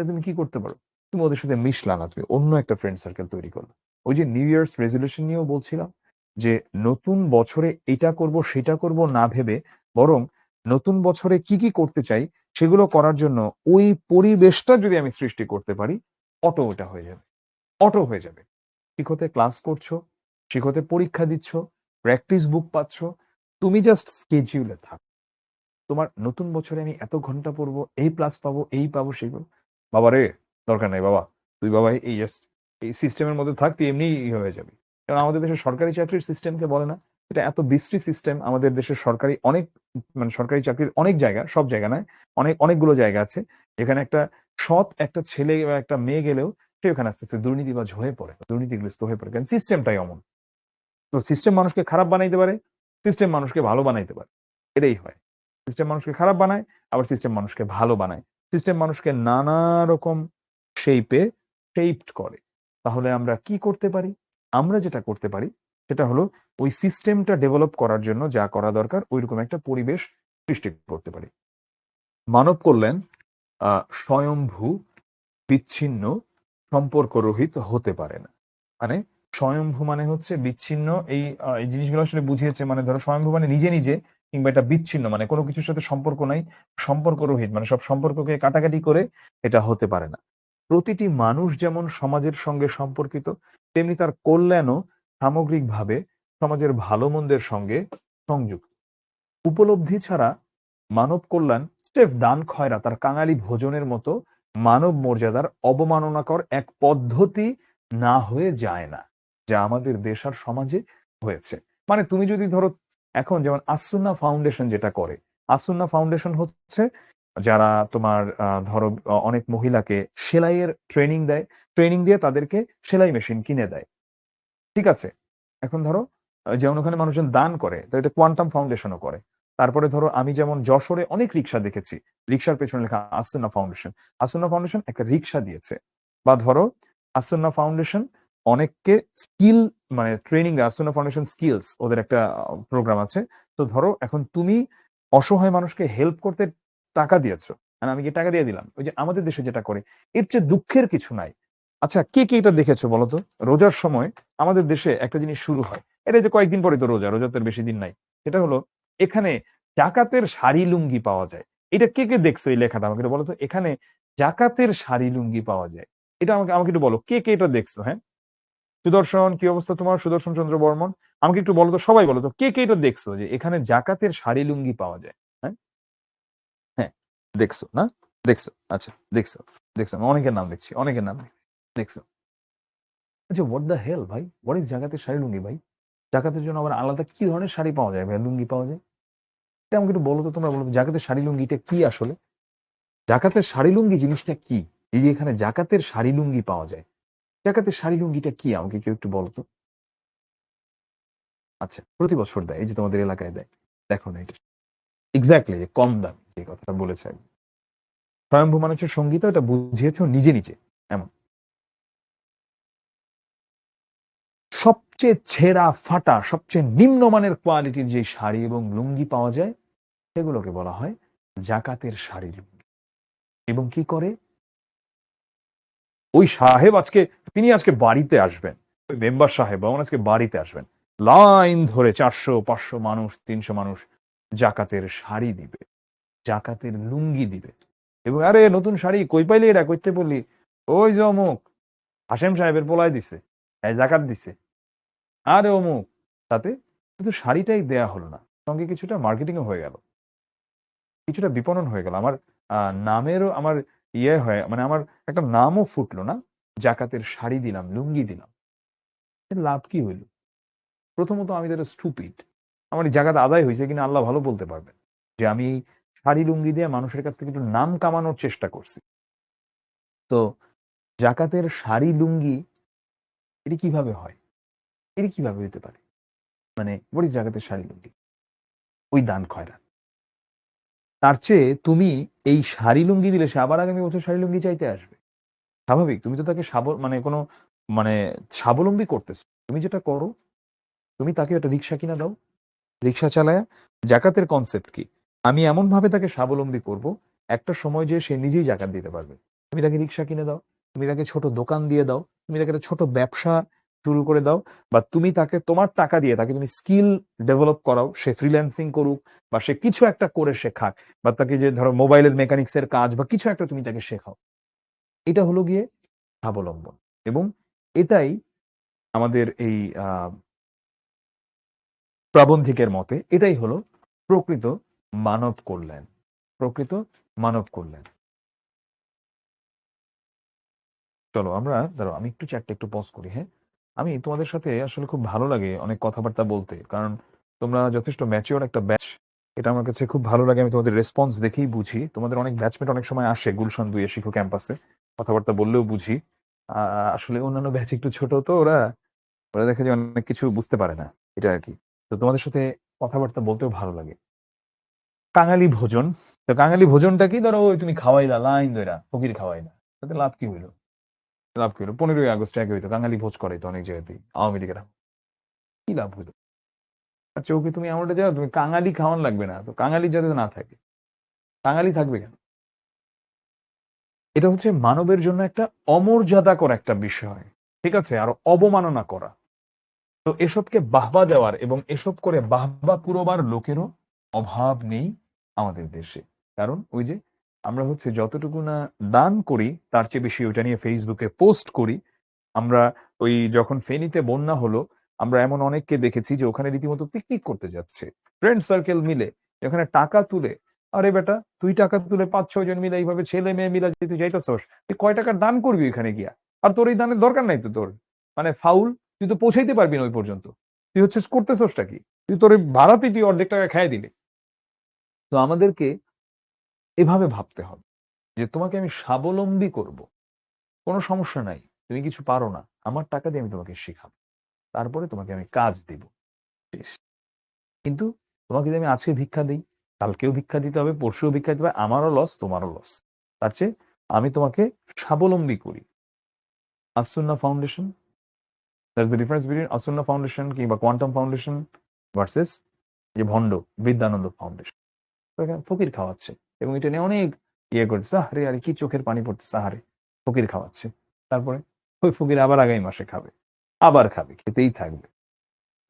তুমি কি করতে পারো? তুমি ওদের সাথে মিশলা না। তুমি অন্য একটা ফ্রেন্ড সার্কেল তৈরি করলা। ওই যে নিউ ইয়ারস রেজোলিউশন নিয়েও বলছিলাম যে নতুন বছরে এটা করব সেটা করব না ভেবে বরং নতুন বছরে কি করতে চাই সেগুলো করার জন্য ওই পরিবেশটা যদি আমি সৃষ্টি করতে পারি, অটো ওটা হয়ে যাবে। অটো হয়ে যাবে। শিখতে ক্লাস করছো, শিখতে পরীক্ষা দিচ্ছ, প্র্যাকটিস বুক পাচ্ছ। তুমি জাস্ট স্কেডিউলে থাকো। তোমার নতুন বছরে আমি এত ঘন্টা পড়বো, এই প্লাস পাবো, এই পাবো, সেই পাবো। বাবা রে! দরকার নাই বাবা। তুই বাবা এই জাস্ট এই সিস্টেমের মধ্যে থাক, তুই এমনিই হয়ে যাবি। কারণ আমাদের দেশের সরকারি চাকরির সিস্টেমকে বলে না? এটা এত বিশ্রী সিস্টেম আমাদের দেশের সরকারি অনেক মানে সরকারি চাকরির অনেক জায়গা, সব জায়গা নয়। অনেকগুলো জায়গা আছে। যেখানে একটা সৎ একটা ছেলে বা একটা মেয়ে গেলেও সে ওখানে আস্তে, আস্তে দুর্নীতিবাজ হয়ে পড়ে। দুর্নীতিগ্রস্ত হয়ে পড়ে। কারণ সিস্টেমটাই অমন। তো সিস্টেম মানুষকে খারাপ বানাইতে পারে, সিস্টেম মানুষকে ভালো বানাইতে পারে। এটাই হয়। সিস্টেম মানুষকে খারাপ বানায়, আবার সিস্টেম মানুষকে ভালো বানায়। সিস্টেম মানুষকে নানা রকম শেইপে শেইপড করে। তাহলে আমরা কি করতে পারি? আমরা যেটা করতে পারি সেটা হলো ওই সিস্টেমটা ডেভেলপ করার জন্য যা করা দরকার ঐরকম একটা পরিবেশ সৃষ্টি করতে পারি। মানব কল্যাণ আ স্বয়ংভূ, বিচ্ছিন্ন, সম্পর্করহিত হতে পারে না। মানে স্বয়ংভূ মানে হচ্ছে বিচ্ছিন্ন এই জিনিসগুলো আসলে বুঝিয়েছে মানে ধরো স্বয়ংভূ মানে নিজে, নিজে কিংবা এটা বিচ্ছিন্ন মানে কোন কিছুর সাথে সম্পর্ক নাই। সম্পর্করহিত মানে সব সম্পর্ককে কাটাকাটি করে এটা হতে পারে না। প্রতিটি মানুষ যেমন সমাজের সঙ্গে সম্পর্কিত, তেমনি তার কল্যাণও সামগ্রিকভাবে সমাজের ভালো-মন্দের সঙ্গে সংযুক্ত। উপলব্ধি ছাড়া মানব কল্যাণ স্রেফ দান খয়রাত আর কাঙালি ভোজনের মতো মানব মর্যাদার অবমাননাকর এক পদ্ধতি না হয়ে যায় না, যা আমাদের দেশ আর সমাজে হয়েছে। মানে তুমি যদি ধরো এখন যেমন আসুন্না ফাউন্ডেশন যেটা করে, আসুন্না ফাউন্ডেশন হচ্ছে যারা তোমার ধরো অনেক মহিলাকে সেলাইয়ের ট্রেনিং দেয়, ট্রেনিং দিয়ে তাদেরকে সেলাই মেশিন কিনে দেয়। ঠিক আছে? এখন ধরো যেমন ওখানে মানুষজন দান করে, তো এটা কোয়ান্টাম ফাউন্ডেশনও করে। তারপরে ধরো আমি যেমন যশোরে অনেক রিক্সা দেখেছি। রিক্সার পেছনে লেখা আসুন্না ফাউন্ডেশন। আসুন্না ফাউন্ডেশন একটা রিক্সা দিয়েছে। বা ধরো আসুন্না ফাউন্ডেশন অনেককে স্কিল মানে ট্রেনিং দেয়। আসুন্না ফাউন্ডেশন স্কিলস ওদের একটা প্রোগ্রাম আছে। তো ধরো এখন তুমি অসহায় মানুষকে হেল্প করতে টাকা দিয়েছো। আর আমি গিয়ে টাকা দিয়ে দিলাম। ওই যে আমাদের দেশে যেটা করে, এর চেয়ে দুঃখের কিছু নাই। আচ্ছা কে এটা দেখেছো বলতো? রোজার সময় আমাদের দেশে একটা জিনিস শুরু হয়। এটা যে কয়েকদিন পরে তো রোজা, রোজা তো আর বেশি দিন নাই। সেটা হলো এখানে জাকাতের শাড়ি লুঙ্গি পাওয়া যায়। এটা কে দেখছো এই লেখাটা? আমাকে একটু বলো তো। এখানে জাকাতের শাড়ি লুঙ্গি পাওয়া যায়। এটা আমাকে আমাকে একটু বলো। কে এটা দেখছো? হ্যাঁ? সুদর্শন কি অবস্থা তোমার? সুদর্শন চন্দ্র বর্মন। আমাকে একটু বলো তো, সবাই বলো তো কে এটা দেখছো যে এখানে জাকাতের শাড়ি লুঙ্গি পাওয়া যায়? হ্যাঁ? হ্যাঁ, দেখছো না? দেখছো। আচ্ছা, দেখছো। দেখছো। অনেকের নাম দেখছি। অনেকের নাম দেখছো। আচ্ছা হোয়াট দ্য হেল ভাই? হোয়াট ইস জাকাতের শাড়ি লুঙ্গি ভাই? জাকাতের জন্য আবার আলাদা কি ধরনের শাড়ি পাওয়া যায় ভাই? লুঙ্গি পাওয়া যায়? এটা আমাকে একটু বলো তো, তোমরা বলো তো জাকাতের শাড়ি লুঙ্গিটা কি আসলে? জাকাতের শাড়ি লুঙ্গি জিনিসটা কি? এই যে এখানে জাকাতের শাড়ি লুঙ্গি পাওয়া যায়। জাকাতের শাড়ি লুঙ্গিটা কি আমাকে কেউ একটু বলো তো? আচ্ছা, প্রতি বছর দেয়। এই যে তোমাদের এলাকায় দেয়। দেখো না এটা। এক্সাক্টলি যে কম দামি যে কথাটা বলেছে আরকি। স্বয়ম্ভু মানে হচ্ছে সঙ্গীতা, ওটা বুঝিয়েছে ও নিজে, নিজে। এমন। সবচেয়ে ছেঁড়া ফাটা সবচেয়ে নিম্নমানের কোয়ালিটির যে শাড়ি এবং লুঙ্গি পাওয়া যায় সেগুলোকে বলা হয় জাকাতের শাড়ি লুঙ্গি। এবং কি করে ওই সাহেব তিনি আজকে বাড়িতে আসবেন, ওই মেম্বার সাহেব আজকে বাড়িতে আসবেন, লাইন ধরে 400-500 মানুষ 300 মানুষ জাকাতের শাড়ি দিবে, জাকাতের লুঙ্গি দিবে। এবং আরে নতুন শাড়ি কই পাইলি, এটা কইতে বললি, ওই যে অমুক হাসেম সাহেবের পোলায় দিছে, জাকাত দিছে, আরে অমুক। তাতে শুধু শাড়িটাই দেয়া হলো না, সঙ্গে কিছুটা মার্কেটিংও হয়ে গেল, কিছুটা বিপণন হয়ে গেল। আমার নামেরও আমার হয়, মানে আমার একটা নামও ফুটলো না, জাকাতের শাড়ি দিলাম, লুঙ্গি দিলাম। লাভ কি হইল? প্রথমত আমি তো স্টুপিড, আমার এই জাকাত আদায় হয়েছে কিনা আল্লাহ ভালো বলতে পারবেন, যে আমি শাড়ি লুঙ্গি দিয়ে মানুষের কাছ থেকে একটু নাম কামানোর চেষ্টা করছি। তো জাকাতের শাড়ি লুঙ্গি এটি কিভাবে হয়, এটি কিভাবে হইতে পারে? মানে হোয়াট ইজ জাকাতের শাড়ি লুঙ্গি? ওই দান খয়রাত। তার চেয়ে তুমি এই শাড়ি লুঙ্গি দিলে সে আবার আগামী বছর শাড়ি লুঙ্গি চাইতে আসবে। স্বাভাবিক, তুমি তো তাকে মানে কোনো মানে স্বাবলম্বী করতেছো। তুমি যেটা করো, তুমি তাকে একটা রিক্সা কিনা দাও, রিক্সা চালায়া। জাকাতের কনসেপ্ট কি? আমি এমন ভাবে তাকে স্বাবলম্বী করব, একটা সময় যে সে নিজেই জাকাত দিতে পারবে। তুমি তাকে রিক্সা কিনে দাও, তুমি তাকে ছোট দোকান দিয়ে দাও, তুমি তাকে একটা ছোট ব্যবসা শুরু করে দাও, বা তুমি তাকে তোমার টাকা দিয়ে তাকে তুমি স্কিল ডেভেলপ করাও, সে ফ্রিল্যান্সিং করুক বা সে কিছু একটা করে শেখাক, বা তাকে যে ধরো মোবাইলের মেকানিক্স এর কাজ বা কিছু একটা তুমি তাকে শেখাও। এটা হলো গিয়ে স্বাবলম্বন। এবং এটাই আমাদের এই প্রাবন্ধিকের মতে এটাই হলো প্রকৃত মানব কল্যাণ, প্রকৃত মানব কল্যাণ। চলো আমরা ধরো আমি একটু চ্যাটটা একটু পজ করি, হ্যাঁ। আমি তোমাদের সাথে আসলে খুব ভালো লাগে অনেক কথাবার্তা বলতে, কারণ তোমরা যথেষ্ট ম্যাচিওর একটা ব্যাচ। এটা আমার কাছে খুব ভালো লাগে, আমি তোমাদের রেসপন্স দেখেই বুঝি। তোমাদের অনেক ব্যাচমেট অনেক সময় আসে গুলশান 2 শিখো ক্যাম্পাসে, কথাবার্তা বললেও বুঝি। আসলে অন্যান্য ব্যাচ একটু ছোট, তো ওরা ওরা দেখে যে অনেক কিছু বুঝতে পারে না, এটা আর কি। তো তোমাদের সাথে কথাবার্তা বলতেও ভালো লাগে। কাঙালি ভোজন, তো কাঙালি ভোজনটা কি? ধরো ওই তুমি খাওয়াইলা লাইন ধইরা, ফকির খাওয়াইলা, তাতে লাভ কি হইলো? লাভ কি হইলো? 15ই আগস্ট আগে হইতো কাঙালি ভোজ করাইতো অনেক জায়গাতেই আওয়ামী লীগেরা, কি লাভ হইলো? আচ্ছা ওকে তুমি এমনটা যাও, তুমি কাঙালি খাওয়ান লাগবে না, তো কাঙালি যাতে না থাকে, কাঙালি থাকবে কেন? এটা হচ্ছে মানবের জন্য একটা অমর্যাদাকর একটা বিষয়, ঠিক আছে, আর অবমাননা করা। তো এসবকে বাহবা দেওয়ার এবং এসব করে বাহবা কুড়োবার লোকেরও অভাব নেই আমাদের দেশে। কারণ ওই যে আমরা হচ্ছে যতটুকু না দান করি তার চেয়ে বেশি ওইটা নিয়ে ফেসবুকে পোস্ট করি। আমরা ওই যখন ফেনীতে বন্যা হলো, আমরা এমন অনেককে দেখেছি যে ওখানে রীতিমতো পিকনিক করতে যাচ্ছে ফ্রেন্ড সার্কেল মিলে, ওখানে টাকা তুলে। আরে বেটা, তুই টাকা তুলে 5-6 জন মিলে এইভাবে ছেলে মেয়ে মিলে যদি তুই যাইতেছস, তুই কয় টাকার দান করবি ওখানে গিয়া? আর তোর এই দানের দরকার নাই তো, তোর মানে ফাউল, তুই তো পৌঁছাইতে পারবি না ওই পর্যন্ত। তুই হচ্ছে করতেছসটা কি? তুই তোর ভাড়াতেই তুই অর্ধেক টাকা খাইয়ে দিলে। তো আমাদেরকে এভাবে ভাবতে হবে যে তোমাকে আমি স্বাবলম্বী করব, কোনো সমস্যা নাই, তুমি কিছু পারো না, আমার টাকা দিয়ে আমি তোমাকে শেখাবো, তারপরে তোমাকে আমি কাজ দিব, শেষ। কিন্তু তোমাকে যদি আমি আজকে ভিক্ষা দিই, কালকেও ভিক্ষা দিতে হবে, পরশুও ভিক্ষা দিতে হবে, আমারও লস, তোমারও লস। তার চেয়ে আমি তোমাকে স্বাবলম্বী করি। As-Sunnah foundation, that's the difference between As-Sunnah foundation কিংবা কোয়ান্টাম ফাউন্ডেশন ভার্সেস যে ভণ্ড বিদ্যানন্দ ফাউন্ডেশন। ফকির খাওয়াচ্ছে এবং এটা নিয়ে অনেক করতেছে, আরে আরে কি চোখের পানি পড়তেছে, আহারে ফকির খাওয়াচ্ছে। তারপরে ওই ফকির আবার আগামী মাসে খাবে, আবার খাবে, খেতেই থাকবে।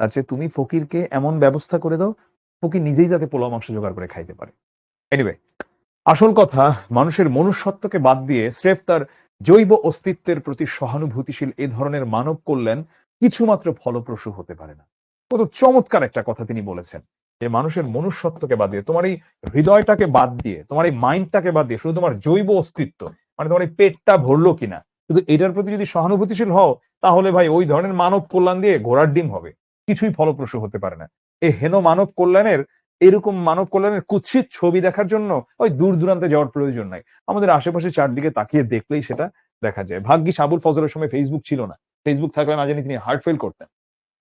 তার চেয়ে তুমি ফকিরকে এমন ব্যবস্থা করে দাও, ফকির নিজেই যাতে পোলাও মাংস জোগাড় করে খাইতে পারে। এনিওয়ে, আসল কথা, মানুষের মনুষ্যত্বকে বাদ দিয়ে স্রেফ তার জৈব অস্তিত্বের প্রতি সহানুভূতিশীল এ ধরনের মানব কল্যাণ কিছুমাত্র ফলপ্রসূ হতে পারে না। কত চমৎকার একটা কথা তিনি বলেছেন, যে মানুষের মনুষ্যত্বকে বাদ দিয়ে, তোমার এই হৃদয়টাকে বাদ দিয়ে, তোমার এই মাইন্ডটাকে বাদ দিয়ে, শুধু তোমার জৈব অস্তিত্ব, মানে তোমার এই পেটটা ভরলো কিনা, শুধু এটার প্রতি যদি সহানুভূতিশীল হও, তাহলে ভাই ওই ধরনের মানব কল্যাণ দিয়ে ঘোড়ার ডিম হবে, কিছুই ফলপ্রসূ হতে পারে না। এই হেন মানব কল্যাণের, এরকম মানব কল্যাণের কুৎসিত ছবি দেখার জন্য ওই দূর দূরান্তে যাওয়ার প্রয়োজন নাই, আমাদের আশেপাশে চারদিকে তাকিয়ে দেখলেই সেটা দেখা যায়। ভাগ্যিস আবুল ফজলের সময় ফেসবুক ছিল না, ফেসবুক থাকলে না জানি তিনি হার্ট ফেল করতেন।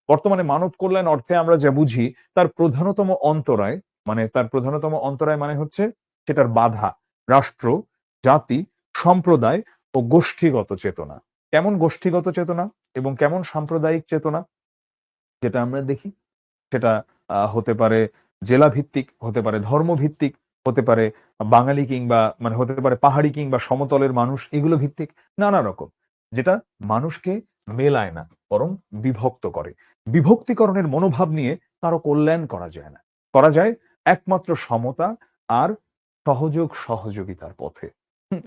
বর্তমানে মানব কল্যাণ অর্থে আমরা যা বুঝি, তার প্রধানতম অন্তরায়, মানে হচ্ছে সেটার বাধা রাষ্ট্র, জাতি, সম্প্রদায় ও গোষ্ঠীগত চেতনা। কেমন গোষ্ঠীগত চেতনা এবং কেমন সাম্প্রদায়িক চেতনা? যেটা আমরা দেখি সেটা হতে পারে জেলা ভিত্তিক, হতে পারে ধর্মভিত্তিক, হতে পারে বাঙালি কিংবা মানে হতে পারে পাহাড়ি কিংবা সমতলের মানুষ, এগুলো ভিত্তিক নানা রকম, যেটা মানুষকে মেলায় না বরং বিভক্ত করে। বিভক্তিকরণের মনোভাব নিয়ে কারো কল্যাণ করা যায় না, করা যায় একমাত্র সমতা আর সহযোগ সহযোগিতার পথে।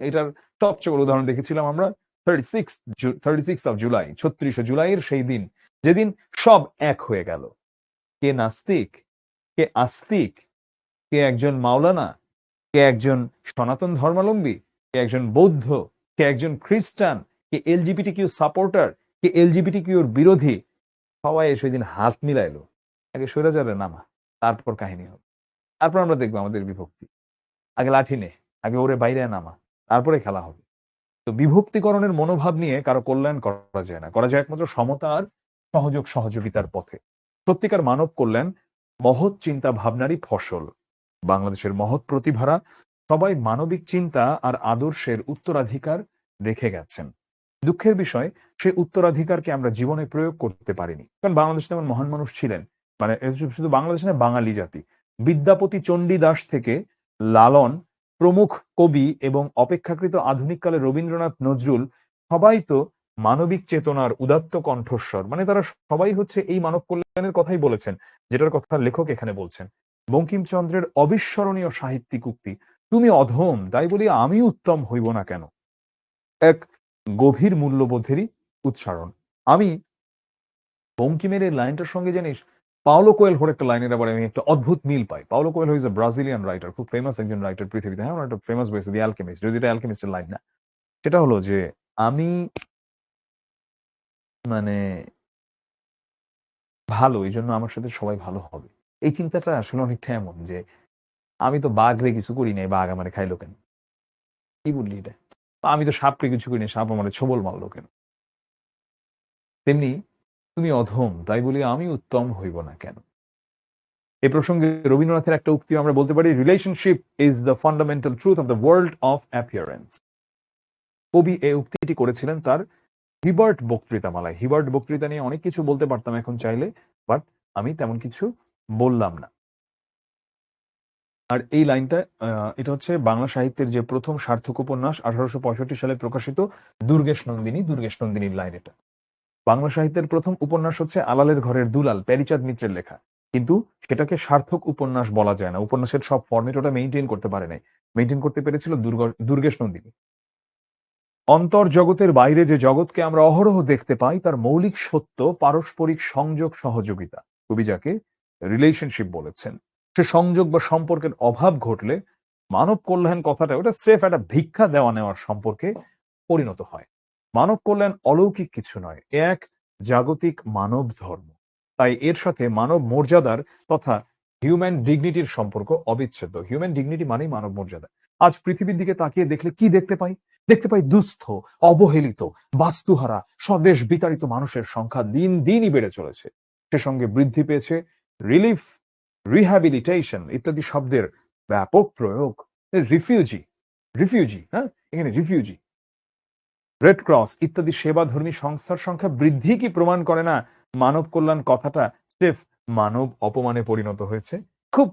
এটার সবচেয়ে বড় উদাহরণ দেখেছিলাম আমরা 36 অফ জুলাই, 36 জুলাইয়ের সেই দিন যেদিন সব এক হয়ে গেল। কে নাস্তিক, কে আস্তিক, কে একজন মাওলানা, কে একজন সনাতন ধর্মাবলম্বী, কে একজন বৌদ্ধ, কে একজন খ্রিস্টান, কে এলজিবিটি কিউ সাপোর্টার, কে এলজিবিটি কিউর বিরোধী, সবাই সেদিন হাত মিলাইলো। আগে স্বৈরাচারের নামা, তারপর কাহিনী হবে, তারপর আমরা দেখবো আমাদের বিভক্তি। আগে লাঠি নে, আগে ওরে বাইরে নামা, তারপরে খেলা হবে। তো বিভক্তিকরণের মনোভাব নিয়ে কারো কল্যাণ করা যায় না, করা যায় একমাত্র সমতা আর সহযোগ সহযোগিতার পথে। সত্যিকার মানব কল্যাণ মহৎ চিন্তা ভাবনারই ফসল। বাংলাদেশের মহৎ প্রতিভারা সবাই মানবিক চিন্তা আর আদর্শের উত্তরাধিকার রেখে গেছেন। দুঃখের বিষয়, সেই উত্তরাধিকারকে আমরা জীবনে প্রয়োগ করতে পারিনি, কারণ বাংলাদেশে তেমন মহান মানুষ ছিলেন, মানে শুধু বাংলাদেশ না, বাঙালি জাতি, বিদ্যাপতি চণ্ডীদাস থেকে লালন প্রমুখ কবি এবং অপেক্ষাকৃত আধুনিককালে রবীন্দ্রনাথ নজরুল, সবাই তো মানবিক চেতনার উদাত্ত কণ্ঠস্বর, মানে তারা সবাই হচ্ছে এই মানব কল্যাণের কথাই বলেছেন, যেটার কথা লেখক এখানে বলছেন। বঙ্কিমচন্দ্রের অবিস্মরণীয় সাহিত্যিক উক্তি, তুমি অধম তাই বলি আমি উত্তম হইব না কেন, এক গভীর মূল্যবোধেরই উচ্চারণ। আমি বঙ্কিমের এই লাইনটার সঙ্গে জানিস পাওলো কোয়েলহোর একটা লাইনের আবার আমি একটা অদ্ভুত মিল পাই। Paulo Coelho is a Brazilian writer, খুব ফেমাস একজন রাইটার পৃথিবীতে। হ্যাঁ, একটা ফেমাস বই আছে দি অ্যালকেমিস্ট, যদি এটা অ্যালকেমিস্টের লাইন না, সেটা হলো যে আমি মানে ভালো, এই জন্য আমার সাথে সবাই ভালো হবে। এই চিন্তাটা আসলে অনেকটা এমন যে আমি তো বাঘরে কিছু করি নাই, বাঘ আমারে খাইলো কেন? কি বললি এটা? আমি তো সাপকে কিছু করি নাই, সাপ আমারে ছোবল মারলো কেন? তেমনি তুমি অধম তাই বলি আমি উত্তম হইব না কেন? এ প্রসঙ্গে রবীন্দ্রনাথের একটা উক্তি আমরা বলতে পারি, relationship is the fundamental truth of the world of appearance. কবি এই উক্তিটি করেছিলেন তার হিবার্ট বক্তৃতামালায়। হিবার্ট বক্তৃতা নিয়ে অনেক কিছু বলতে পারতাম এখন চাইলে, বাট আমি তেমন কিছু বললাম না। আর এই লাইনটা এটা হচ্ছে বাংলা সাহিত্যের যে প্রথম সার্থক উপন্যাস 1865 সালে প্রকাশিত দুর্গেশ নন্দিনী, দুর্গেশ নন্দিনীর লাইন এটা। বাংলা সাহিত্যের প্রথম উপন্যাস হচ্ছে আলালের ঘরের দুলাল, প্যারীচাঁদ মিত্রের লেখা, কিন্তু সেটাকে সার্থক উপন্যাস বলা যায় না। উপন্যাসের সব ফর্মেট ওটা মেইনটেইন করতে পারে নাই, মেইনটেইন করতে পেরেছিল দুর্গেশ নন্দিনী। অন্তর জগতের বাইরে যে জগৎকে আমরা অহরহ দেখতে পাই, তার মৌলিক সত্য পারস্পরিক সংযোগ সহযোগিতা। কবি যাকে রিলেশনশিপ বলেছেন, সে সংযোগ বা সম্পর্কের অভাব ঘটলে মানব কল্যাণ কথাটা ওটা স্রেফ একটা ভিক্ষা দেওয়া নেওয়ার সম্পর্কে পরিণত হয়। মানব কল্যাণ অলৌকিক কিছু নয়, এক জাগতিক মানব ধর্ম। তাই এর সাথে মানব মর্যাদার তথা হিউম্যান ডিগনিটির সম্পর্ক অবিচ্ছেদ্য। হিউম্যান ডিগনিটি মানেই মানব মর্যাদা। আজ পৃথিবীর দিকে তাকিয়ে দেখলে কি দেখতে পাই? দেখতে পাই দুস্থ, অবহেলিত, বাস্তুহারা, স্বদেশ বিতাড়িত মানুষের সংখ্যা দিন দিনই বেড়ে চলেছে। সে সঙ্গে বৃদ্ধি পেয়েছে রিলিফ, রিহ্যাবিলিটেশন ইত্যাদি শব্দের ব্যাপক প্রয়োগ। রিফিউজি, রিফিউজি, হ্যাঁ, এখানে রিফিউজি, রেড ক্রস ইত্যাদি সেবাধর্মী সংস্থার সংখ্যা বৃদ্ধি কি প্রমাণ করে না মানব কল্যাণ কথাটা স্রেফ মানব অপমানে পরিণত হয়েছে? খুব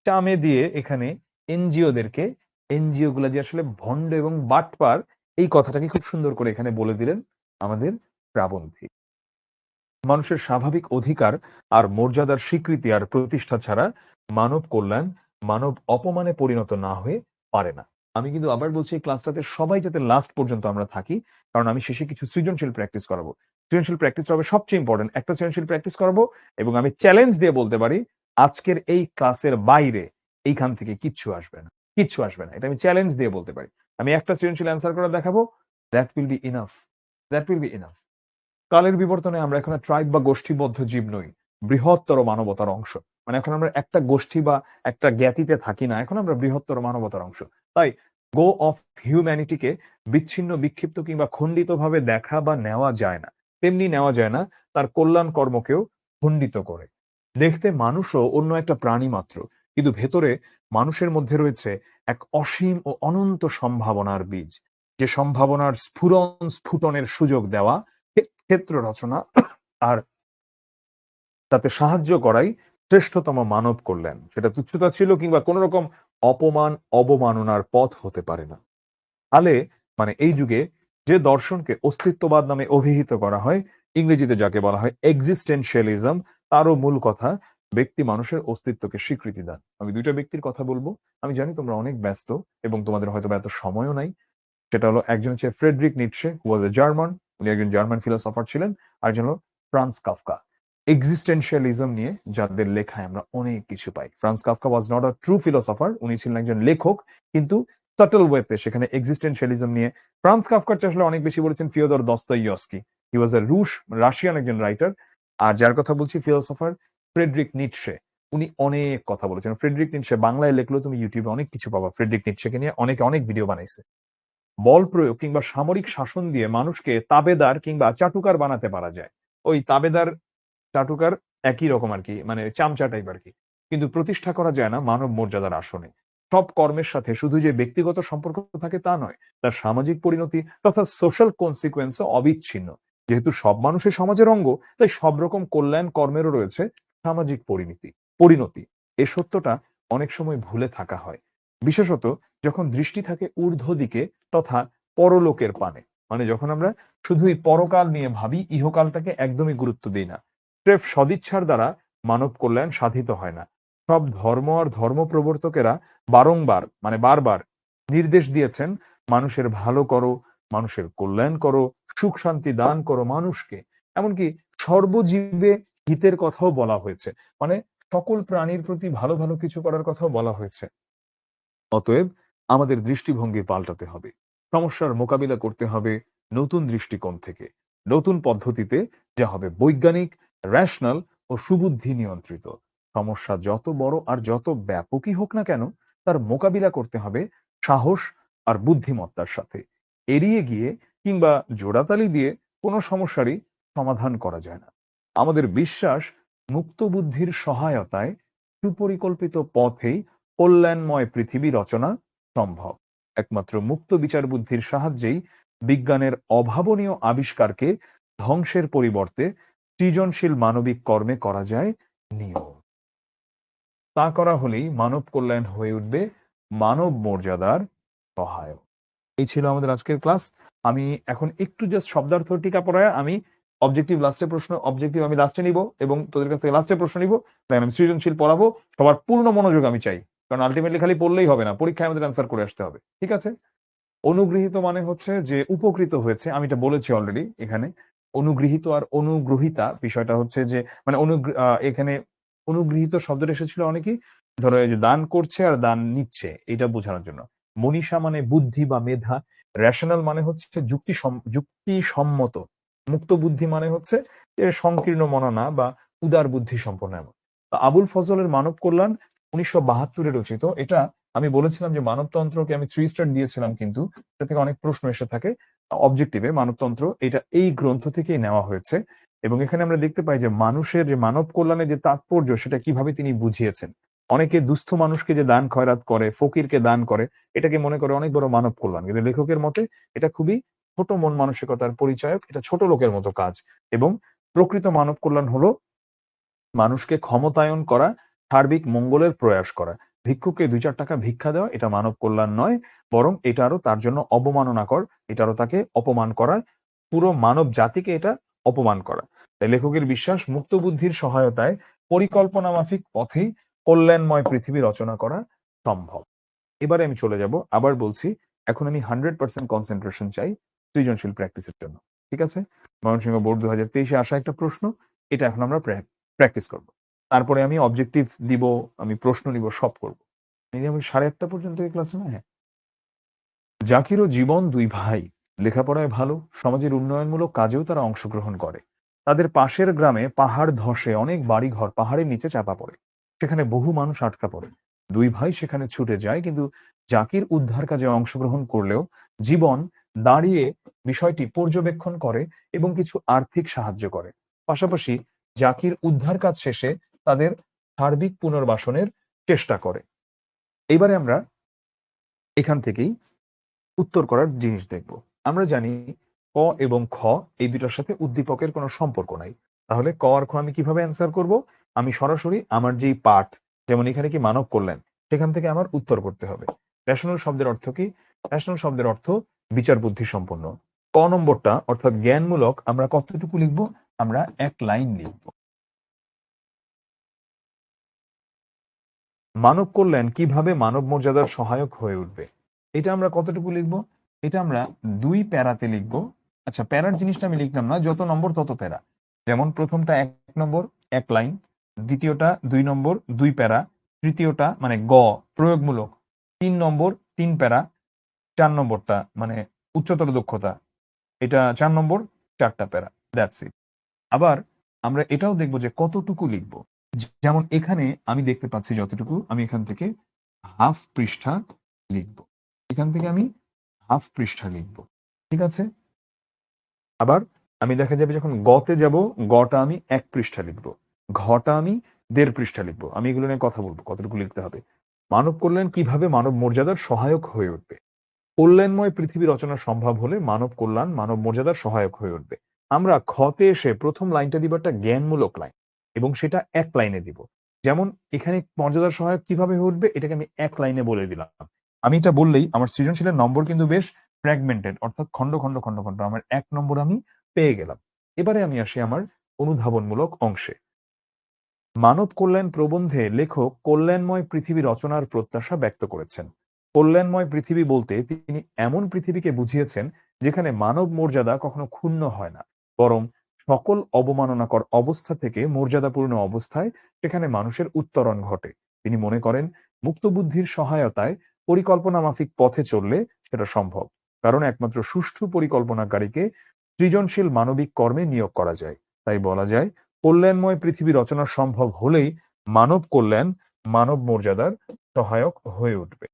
চামে দিয়ে এখানে এনজিওদেরকে, এনজিও গুলা যে আসলে ভণ্ড এবং বাটপার, এই কথাটাকে খুব সুন্দর করে এখানে বলে দিলেন আমাদের প্রাবন্ধিক। মানুষের স্বাভাবিক অধিকার আর মর্যাদার স্বীকৃতি আর প্রতিষ্ঠা ছাড়া মানব কল্যাণ মানব অপমানে পরিণত না হয়ে পারে না। আমি কিন্তু আবার বলছি, এই ক্লাসটাতে সবাই যাতে লাস্ট পর্যন্ত আমরা থাকি, কারণ আমি শেষে কিছু সৃজনশীল প্র্যাকটিস করাবো। সৃজনশীল প্র্যাকটিস হবে সবচেয়ে ইম্পর্টেন্ট, একটা সৃজনশীল প্র্যাকটিস করাবো এবং আমি চ্যালেঞ্জ দিয়ে বলতে পারি আজকের এই ক্লাসের বাইরে এইখান থেকে কিচ্ছু আসবে না, কিচ্ছু আসবে না, এটা আমি চ্যালেঞ্জ দিয়ে বলতে পারি। আমি একটা সৃজনশীল অ্যান্সার করে দেখাবো, that will be enough, that will be enough. কালের বিবর্তনে আমরা এখন ট্রাইব বা গোষ্ঠীবদ্ধ জীব নই, বৃহত্তর মানবতার অংশ। মানে এখন আমরা একটা গোষ্ঠী বা একটা জ্ঞাতিতে থাকি না, এখন আমরা বৃহত্তর মানবতার অংশ। তাই গো অফ হিউম্যানিটিকে বিচ্ছিন্ন, বিক্ষিপ্ত কিংবা খণ্ডিত ভাবে দেখা বা নেওয়া যায় না, তেমনি নেওয়া যায় না তার কল্যাণ কর্মকেও খণ্ডিত করে। দেখতে মানুষও অন্য একটা প্রাণী মাত্র, কিন্তু ভেতরে মানুষের মধ্যে রয়েছে এক অসীম ও অনন্ত সম্ভাবনার বীজ, যে সম্ভাবনার স্ফুটনের সুযোগ দেওয়া ক্ষেত্র রচনা আর তাতে সাহায্য করাই শ্রেষ্ঠতম মানব কল্যাণ। সেটা তুচ্ছতা ছিল কিংবা কোন রকম অপমান অবমাননার পথ হতে পারে না। আলে মানে এই যুগে যে দর্শনকে অস্তিত্ববাদ নামে অভিহিত করা হয়, ইংরেজিতে যাকে বলা হয় এক্সিস্টেনশিয়ালিজম, তারও মূল কথা ব্যক্তি মানুষের অস্তিত্বকে স্বীকৃতি দান। আমি দুইটা ব্যক্তির কথা বলবো। আমি জানি তোমরা অনেক ব্যস্ত এবং তোমাদের হয়তো এত সময়ও নাই। সেটা হলো একজন হচ্ছে ফ্রেডরিক নিটশে, হু ওয়াজ এ জার্মান, উনি একজন জার্মান ফিলোসফার ছিলেন। আরেকজন হলো ফ্রান্স কাফকা। এক্সিস্টেনশিয়ালিজম নিয়ে যাদের লেখায় আমরা অনেক কিছু পাই। Franz Kafka was not a true philosopher, উনি ছিলেন একজন লেখক, কিন্তু সাটল ওয়েতে সেখানে এক্সিস্টেনশিয়ালিজম নিয়ে ফ্রান্স কাফকার চেয়ে আসলে অনেক বেশি বলেছেন ফিওদর দস্তয়েভস্কি। হি ওয়াজ এ রাশিয়ান একজন রাইটার। আর যার কথা বলছি ফিলোসফার ফ্রেডরিক নিটশে, উনি অনেক কথা বলেছেন। ফ্রেডরিক নিটশে বাংলায় লেখলেও তুমি ইউটিউবে অনেক কিছু পাবা। ফ্রেডরিক নিটশেকে নিয়ে অনেকে অনেক ভিডিও বানাইছে। বল প্রয়োগ কিংবা সামরিক শাসন দিয়ে মানুষকে তাবেদার কিংবা চাটুকার বানাতে পারা যায়। ওই তাবেদার চাটুকার একই রকম আরকি, মানে চামচা টাইপ আরকি। কিন্তু প্রতিষ্ঠা করা যায় না মানব মর্যাদার আসনে। সব কর্মের সাথে শুধু যে ব্যক্তিগত সম্পর্ক থাকে তা নয়, তার সামাজিক পরিণতি তথা সোশ্যাল কনসিকুয়েন্স ও অবিচ্ছিন্ন। যেহেতু সব মানুষের সমাজের অঙ্গ, তাই সব রকম কল্যাণ কর্মেরও রয়েছে সামাজিক পরিণতি। এ সত্যটা অনেক সময় ভুলে থাকা হয়। বিশেষত যখন দৃষ্টি থাকে ঊর্ধ্ব দিকে তথা পরলোকের পানে। মানে যখন আমরা শুধুই পরকাল নিয়ে ভাবি, ইহকালটাকে একদমই গুরুত্ব দিই না। স্রেফ সদিচ্ছার দ্বারা মানব কল্যাণ সাধিত হয় না। সব ধর্ম আর ধর্ম প্রবর্তকেরা বারবার নির্দেশ দিয়েছেন, মানুষের ভালো করো, মানুষের কল্যাণ করো, সুখ শান্তি দান করো মানুষকে। এমনকি সর্বজীবে হিতের কথাও বলা হয়েছে। মানে সকল প্রাণীর প্রতি ভালো ভালো কিছু করার কথাও বলা হয়েছে। অতএব আমাদের দৃষ্টিভঙ্গি পাল্টাতে হবে। সমস্যার মোকাবিলা করতে হবে নতুন দৃষ্টিকোণ থেকে, নতুন পদ্ধতিতে, যা হবে বৈজ্ঞানিক, রেশনাল ও সুবুদ্ধি নিয়ন্ত্রিত। সমস্যা যত বড় আর যত ব্যাপকই হোক না কেন, তার মোকাবিলা করতে হবে সাহস আর বুদ্ধিমত্তার সাথে। এড়িয়ে গিয়ে কিংবা জোড়াতালি দিয়ে কোনো সমস্যারই সমাধান করা যায় না। আমাদের বিশ্বাস, মুক্ত বুদ্ধির সহায়তায় সুপরিকল্পিত পথেই কল্যাণময় পৃথিবী রচনা সম্ভব। একমাত্র মুক্ত বিচার বুদ্ধির সাহায্যেই বিজ্ঞানের অভাবনীয় আবিষ্কারকে ধ্বংসের পরিবর্তে সৃজনশীল মানবিক কর্মে করা যায় নিয়ম। তা করা হলেই মানব কল্যাণ হয়ে উঠবে মানব মর্যাদার সহায়ক। এই ছিল আমাদের আজকের ক্লাস। আমি এখন একটু জাস্ট শব্দার্থ টিকা পড়ায় আমি অবজেক্টিভ আমি লাস্টে নিব এবং তোদের কাছ থেকে লাস্টে প্রশ্ন নিব। দেন আমি সৃজনশীল পড়াবো। সবার পূর্ণ মনোযোগ আমি চাই। কারণ আল্টিমেটলি খালি পড়লেই হবে না। পরীক্ষায় আমাদের অ্যান্সার করে আসতে হবে। ঠিক আছে? অনুগৃহীত মানে হচ্ছে যে উপকৃত হয়েছে। আমি এটা বলেছি অলরেডি এখানে। অনুগৃহীত আর অনুগ্রহীতা বিষয়টা হচ্ছে যে মানে এখানে অনুগৃহীত শব্দটা এসেছিল অনেকেই ধরো এই যে দান করছে আর দান নিচ্ছে, এটা বোঝানোর জন্য। মনীষা মানে বুদ্ধি বা মেধা। রেশনাল মানে হচ্ছে যুক্তিসম্মত। মুক্ত বুদ্ধি মানে হচ্ছে যে সংকীর্ণ মনা না বা উদার বুদ্ধি সম্পন্ন এমন। তো আবুল ফজলের মানব কল্যাণ 1972 রচিত। এটা আমি বলেছিলাম যে মানবতন্ত্রকে আমি 3 স্টার দিয়েছিলাম, কিন্তু এটা থেকে অনেক প্রশ্ন এসে থাকে অবজেক্টিভে। মানবতন্ত্র এটা এই গ্রন্থ থেকেই নেওয়া হয়েছে এবং এখানে আমরা দেখতে পাই যে মানুষের যে মানব কল্যাণের যে তাৎপর্য সেটা কিভাবে তিনি বুঝিয়েছেন। অনেকে দুস্থ মানুষকে যে দান খয়রাত করে, ফকিরকে দান করে, এটাকে মনে করে অনেক বড় মানব কল্যাণ, কিন্তু লেখকের মতে এটা খুবই ছোট মন মানসিকতার পরিচায়ক। এটা ছোট লোকের মতো কাজ এবং প্রকৃত মানব কল্যাণ হলো মানুষকে ক্ষমতায়ন করা, সার্বিক মঙ্গলের প্রয়াস করা। ভিক্ষুককে 2-4 টাকা ভিক্ষা দেওয়া এটা মানব কল্যাণ নয়, বরং এটা আরো তার জন্য অবমাননাকর। এটা আরো তাকে অপমান করা, পুরো মানব জাতিকে এটা অপমান করা। তাই লেখকের বিশ্বাস মুক্ত বুদ্ধির সহায়তায় পরিকল্পনা মাফিক পথেই কল্যাণময় পৃথিবী রচনা করা সম্ভব। এবারে আমি চলে যাব, আবার বলছি, এখন আমি 100% কনসেন্ট্রেশন চাই সৃজনশীল প্র্যাকটিসের জন্য। ঠিক আছে? ময়মনসিংহ বোর্ড 2023 আসা একটা প্রশ্ন, এটা এখন আমরা প্র্যাকটিস করব। তারপরে আমি অবজেক্টিভ দিব, আমি প্রশ্ন নিব, সব করব। এই আমি 8:30 পর্যন্ত এই ক্লাসে না? হ্যাঁ। জাকির ও জীবন 2 ভাই। লেখাপড়ায় ভালো, সমাজের উন্নয়নমূলক কাজেও তারা অংশগ্রহণ করে। তাদের পাশের গ্রামে পাহাড় ধসে অনেক বাড়িঘর পাহাড়ের নিচে চাপা পড়ে। সেখানে বহু মানুষ আটকা পড়ে। 2 ভাই সেখানে ছুটে যায়, কিন্তু জাকির উদ্ধার কাজে অংশগ্রহণ করলেও জীবন দাঁড়িয়ে বিষয়টি পর্যবেক্ষণ করে এবং কিছু আর্থিক সাহায্য করে। পাশাপাশি জাকির উদ্ধার কাজ শেষে তাদের সার্বিক পুনর্বাসনের চেষ্টা করে। এবারে আমরা এখান থেকেই উত্তর করার জিনিস দেখব। আমরা জানি ক এবং খ এই দুটার সাথে উদ্দীপকের কোনো সম্পর্ক নাই। তাহলে ক আর খ আমি কিভাবে অ্যান্সার করব? আমি সরাসরি আমার যেই পাঠ, যেমন এখানে কি মানব কল্যাণ, সেখান থেকে আমার উত্তর করতে হবে। রেশনাল শব্দের অর্থ কি? রেশনাল শব্দের অর্থ বিচার বুদ্ধি সম্পন্ন। ক নম্বরটা অর্থাৎ জ্ঞানমূলক আমরা কতটুকু লিখব? আমরা এক লাইন লিখব। মানব কল্যাণ কিভাবে মানব মর্যাদার সহায়ক হয়ে উঠবে, এটা আমরা কতটুকু লিখব? এটা আমরা 2 প্যারাতে লিখব। আচ্ছা, প্যারার জিনিসটা আমি লিখলাম না, যত নম্বর তত প্যারা। যেমন প্রথমটা 1 নম্বর 1 লাইন, দ্বিতীয়টা 2 নম্বর 2 প্যারা, তৃতীয়টা মানে গ প্রয়োগমূলক 3 নম্বর 3 প্যারা, 4 নম্বরটা মানে উচ্চতর দক্ষতা, এটা 4 নম্বর 4টা প্যারা। That's it. আবার আমরা এটাও দেখব যে কতটুকু লিখব। যেমন এখানে আমি দেখতে পাচ্ছি যতটুকু, আমি এখান থেকে হাফ পৃষ্ঠা লিখব। এখান থেকে আমি হাফ পৃষ্ঠা লিখব। ঠিক আছে? আবার আমি দেখা যাবে যখন গতে যাব, গটা আমি 1 পৃষ্ঠা লিখব। ঘটা আমি 1.5 পৃষ্ঠা লিখব। আমি এগুলো নিয়ে কথা বলব, কতটুকু লিখতে হবে। মানব কল্যাণ কিভাবে মানব মর্যাদার সহায়ক হয়ে উঠবে। কল্যাণময় পৃথিবী রচনা সম্ভব হলে মানব কল্যাণ মানব মর্যাদার সহায়ক হয়ে উঠবে। আমরা খতে এসে প্রথম লাইনটা দিব একটা জ্ঞানমূলক লাইন এবং সেটা 1 লাইনে দিব। যেমন এখানে মর্যাদার সহায়ক কিভাবে হয়ে উঠবে এটাকে আমি 1 লাইনে বলে দিলাম। আমি এটা বললেই আমার সৃজনশীলের নম্বর কিন্তু বেশ ফ্র্যাগমেন্টেড, অর্থাৎ খন্ড খন্ড খন্ড খন্ড। আমার 1 নম্বর আমি পেয়ে গেলাম। এবারে আমি আসি আমার অনুধাবনমূলক অংশে। মানব কল্যাণ প্রবন্ধে লেখক কল্যাণময় পৃথিবী রচনার প্রত্যাশা ব্যক্ত করেছেন। কল্যাণময় পৃথিবী বলতে তিনি এমন পৃথিবীকে বুঝিয়েছেন যেখানে মানব মর্যাদা কখনো ক্ষুণ্ণ হয় না, বরং সকল অবমাননাকর অবস্থা থেকে মর্যাদাপূর্ণ অবস্থায় সেখানে মানুষের উত্তরণ ঘটে। তিনি মনে করেন মুক্ত বুদ্ধির সহায়তায় পরিকল্পনা মাফিক পথে চললে সেটা সম্ভব, কারণ একমাত্র সুষ্ঠু পরিকল্পনাকারীকে সৃজনশীল মানবিক কর্মে নিয়োগ করা যায়। তাই বলা যায় কল্যাণময় পৃথিবী রচনা সম্ভব হলেই মানব কল্যাণ মানব মর্যাদার সহায়ক হয়ে উঠবে।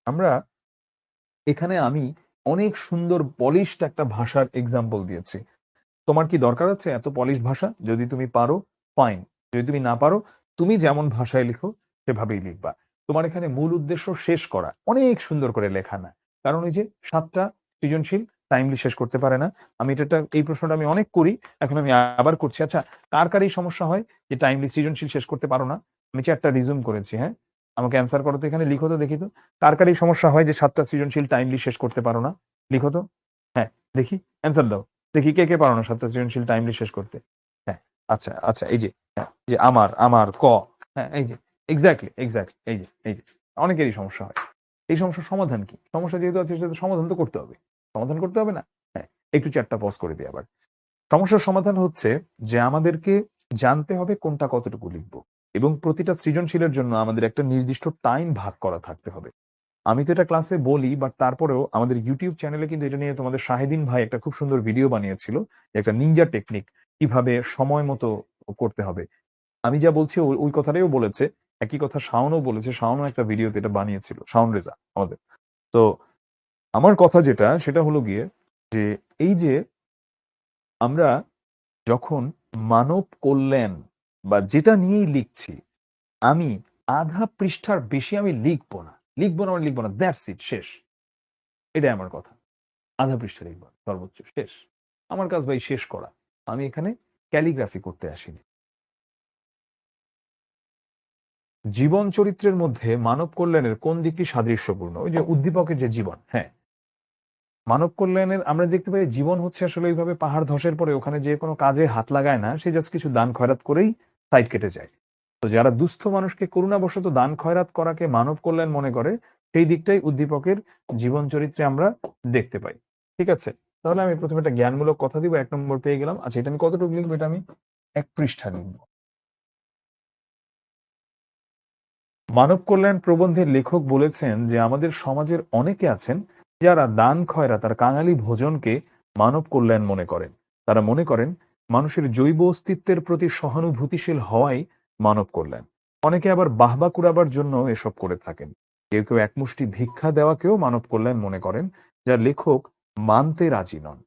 আমরা এখানে আমি অনেক সুন্দর পলিশড একটা ভাষার এক্সাম্পল দিয়েছি। তোমার কি দরকার আছে এত পলিশ ভাষা? যদি তুমি পারো ফাইন, যদি তুমি না পারো তুমি যেমন ভাষায় লিখো সেভাবেই লিখবা। তোমার এখানে মূল উদ্দেশ্য শেষ করা, অনেক সুন্দর করে লেখা না। কারণ এই যে 7টা সৃজনশীল টাইমলি শেষ করতে পারে না। আমি এটা এই প্রশ্নটা আমি অনেক করি, এখন আমি আবার করছি। আচ্ছা, কার কার এই সমস্যা হয় যে টাইমলি সৃজনশীল শেষ করতে পারো না? আমি 4টা রিজুম করেছি, হ্যাঁ? আমাকে অ্যান্সার করো তো, এখানে লিখো তো দেখি তো। কার কার এই সমস্যা হয় যে 7টা সৃজনশীল টাইমলি শেষ করতে পারো না? লিখো তো। হ্যাঁ, দেখি অ্যান্সার দাও। দেখি কে কে পারো না 7টা সৃজনশীল টাইমলি শেষ করতে। হ্যাঁ, আচ্ছা আচ্ছা, এই যে হ্যাঁ, এই যে আমার আমার ক, হ্যাঁ এই যে এক্স্যাক্টলি এক্স্যাক্টলি, এই যে অনেকেরই সমস্যা হয়। এই সমস্যার সমাধান কি? সমস্যা যেহেতু আছে সেটা তো সমাধান তো করতে হবে। সমাধান করতে হবে না? হ্যাঁ, একটু চ্যাটটা পজ করে দিই আবার। সমস্যার সমাধান হচ্ছে যে আমাদেরকে জানতে হবে কোনটা কতটুকু লিখবো এবং প্রতিটা সৃজনশীলের জন্য আমাদের একটা নির্দিষ্ট টাইম ভাগ করা থাকতে হবে। আমি তো এটা ক্লাসে বলি, বাট তারপরেও আমাদের ইউটিউব চ্যানেলে কিন্তু এটা নিয়ে তোমাদের শাহেদিন ভাই একটা খুব সুন্দর ভিডিও বানিয়েছিল, যে একটা নিনজা টেকনিক কিভাবে সময় মতো করতে হবে। আমি যা বলছি ওই কথাটাও বলেছে, একই কথা শাওনও বলেছে। শাওনও একটা ভিডিওতে এটা বানিয়েছিল, শাওন রেজা আমাদের। তো আমার কথা যেটা সেটা হলো গিয়ে যে এই যে আমরা যখন মানব কল্যাণ বা যেটা নিয়েই লিখছি, আমি আধা পৃষ্ঠার বেশি আমি লিখবো না, লিখবো না মানে লিখবো না, দ্যাটস ইট, শেষ। এটাই আমার কথা। আধা পৃষ্ঠা লিখব সর্বোচ্চ, শেষ। আমার কাজ ভাই শেষ করা। আমি এখানে ক্যালিগ্রাফি করতে আসিনি। জীবন চরিত্রের মধ্যে মানব কল্যাণের কোন দিকটি সাদৃশ্যপূর্ণ? ওই যে উদ্দীপকের যে জীবন, হ্যাঁ। মানব কল্যাণের আমরা দেখতে পাই জীবন হচ্ছে আসলে ওইভাবে পাহাড় ধসের পরে ওখানে যে কোনো কাজে হাত লাগায় না, সে জাস্ট কিছু দান খয়রাত করেই সাইড কেটে যায়। তো যারা দুস্থ মানুষকে করুণাবশত দান খয়রাত করাকে মানব কল্যাণ মনে করে, সেই দিকটাই উদ্দীপকের জীবন চরিত্রে আমরা দেখতে পাই। ঠিক আছে? তাহলে আমি প্রথমে একটা জ্ঞানমূলক কথা দিব, 1 নম্বর পেয়ে গেলাম। আচ্ছা, এটা আমি কতটুকু লিখবো? এটা আমি 1 পৃষ্ঠা লিখব। মানব কল্যাণ প্রবন্ধের লেখক বলেছেন যে আমাদের সমাজের অনেকে আছেন যারা দান খয়রাত আর কাঙালি ভোজনকে মানব কল্যাণ মনে করেন। তারা মনে করেন মানুষের জৈব অস্তিত্বের প্রতি সহানুভূতিশীল হওয়াই মানব কল্যাণ। অনেকে আবার বাহবা কুড়াবার জন্য এসব করে থাকেন। কেউ কেউ একমুষ্টি ভিক্ষা দেওয়াকেও মানব কল্যাণ মনে করেন, যা লেখক মানতে রাজি নন।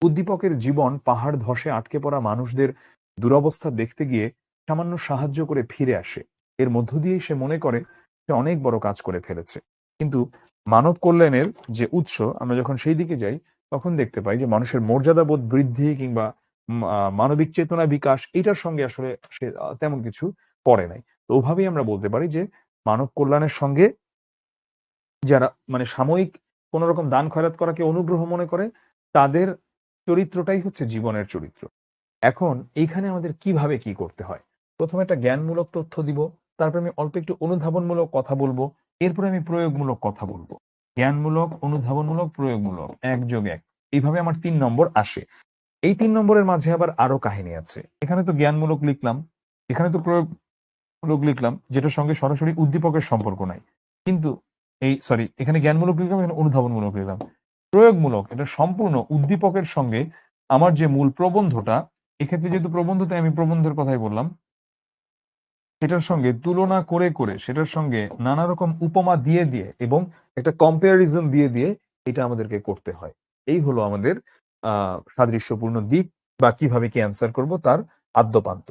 উদ্দীপকের জীবন পাহাড় ধসে আটকে পড়া মানুষদের দুরবস্থা দেখতে গিয়ে সামান্য সাহায্য করে ফিরে আসে। এর মধ্য দিয়েই সে মনে করে সে অনেক বড় কাজ করে ফেলেছে। কিন্তু মানব কল্যাণের যে উৎস, আমরা যখন সেই দিকে যাই তখন দেখতে পাই যে মানুষের মর্যাদাবোধ বৃদ্ধি কিংবা মানবিক চেতনা বিকাশ, এটার সঙ্গে আসলে সে তেমন কিছু পড়ে নাই। তো ওভাবেই আমরা বলতে পারি যে মানব কল্যাণের সঙ্গে যারা মানে সাময়িক কোন রকম দান খয়রাত করাকে অনুগ্রহ মনে করে, তাদের চরিত্রটাই হচ্ছে জীবনের চরিত্র। এখন এইখানে আমাদের কিভাবে কি করতে হয়? ১ম এ একটা জ্ঞানমূলক তথ্য দিব, তারপরে আমি অল্প একটু অনুধাবনমূলক কথা বলব, এরপরে আমি প্রয়োগমূলক কথা বলব। জ্ঞানমূলক, অনুধাবনমূলক, প্রয়োগমূলক, ১+১ এইভাবে আমার ৩ নম্বর আসে। এই ৩ নম্বরের মাঝে আবার আরো কাহিনী আছে। এখানে তো জ্ঞানমূলক লিখলাম, এখানে তো প্রয়োগমূলক লিখলাম, যেটার সঙ্গে সরাসরি উদ্দীপকের সম্পর্ক নাই। কিন্তু এখানে জ্ঞানমূলক লিখলাম, এখানে অনুধাবনমূলক লিখলাম। প্রয়োগমূলক এটা সম্পূর্ণ উদ্দীপকের সঙ্গে আমার যে মূল প্রবন্ধটা, এক্ষেত্রে যেহেতু প্রবন্ধতে আমি প্রবন্ধের কথাই বললাম, সেটার সঙ্গে তুলনা করে, করে সেটার সঙ্গে নানা রকম উপমা দিয়ে, দিয়ে এবং একটা কম্পারিজন দিয়ে, দিয়ে এটা আমাদেরকে করতে হয়। এই হলো আমাদের সাদৃশ্যপূর্ণ দিক বা কিভাবে কি অ্যান্সার করব তার আদ্যোপান্ত।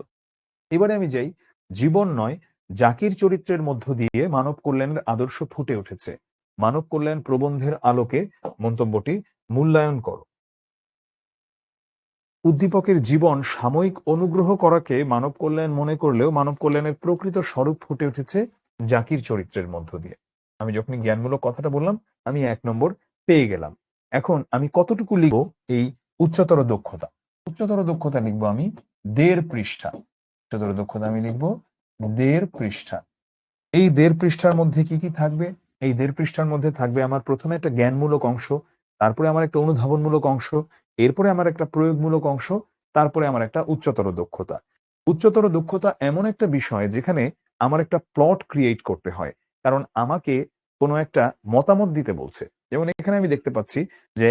এবারে আমি যাই, জীবন নয় জাকির চরিত্রের মধ্য দিয়ে মানব কল্যাণের আদর্শ ফুটে উঠেছে। মানব কল্যাণ প্রবন্ধের আলোকে মন্তব্যটি মূল্যায়ন করো। উদ্দীপকের জীবন সাময়িক অনুগ্রহ করাকে মানব কল্যাণ মনে করলেও মানব কল্যাণের প্রকৃত স্বরূপ ফুটে উঠেছে জাকির চরিত্রের মধ্য দিয়ে। আমি যখন জ্ঞানমূলক কথাটা বললাম, আমি ১ নম্বর পেয়ে গেলাম। এখন আমি কতটুকু লিখব এই উচ্চতর দক্ষতা? উচ্চতর দক্ষতা লিখব আমি ১.৫ পৃষ্ঠা। উচ্চতর দক্ষতা আমি লিখব ১.৫ পৃষ্ঠা। এই ১.৫ পৃষ্ঠার মধ্যে কি, কি থাকবে? এই ১.৫ পৃষ্ঠার মধ্যে থাকবে আমার ১ম এ একটা জ্ঞানমূলক অংশ, তারপরে আমার একটা অনুধাবনমূলক অংশ, এরপরে আমার একটা প্রয়োগমূলক অংশ, তারপরে আমার একটা উচ্চতর দক্ষতা। উচ্চতর দক্ষতা এমন একটা বিষয় যেখানে আমার একটা প্লট ক্রিয়েট করতে হয়। কারণ আমাকে কোন একটা মতামত দিতে বলছে। যেমন এখানে আমি দেখতে পাচ্ছি যে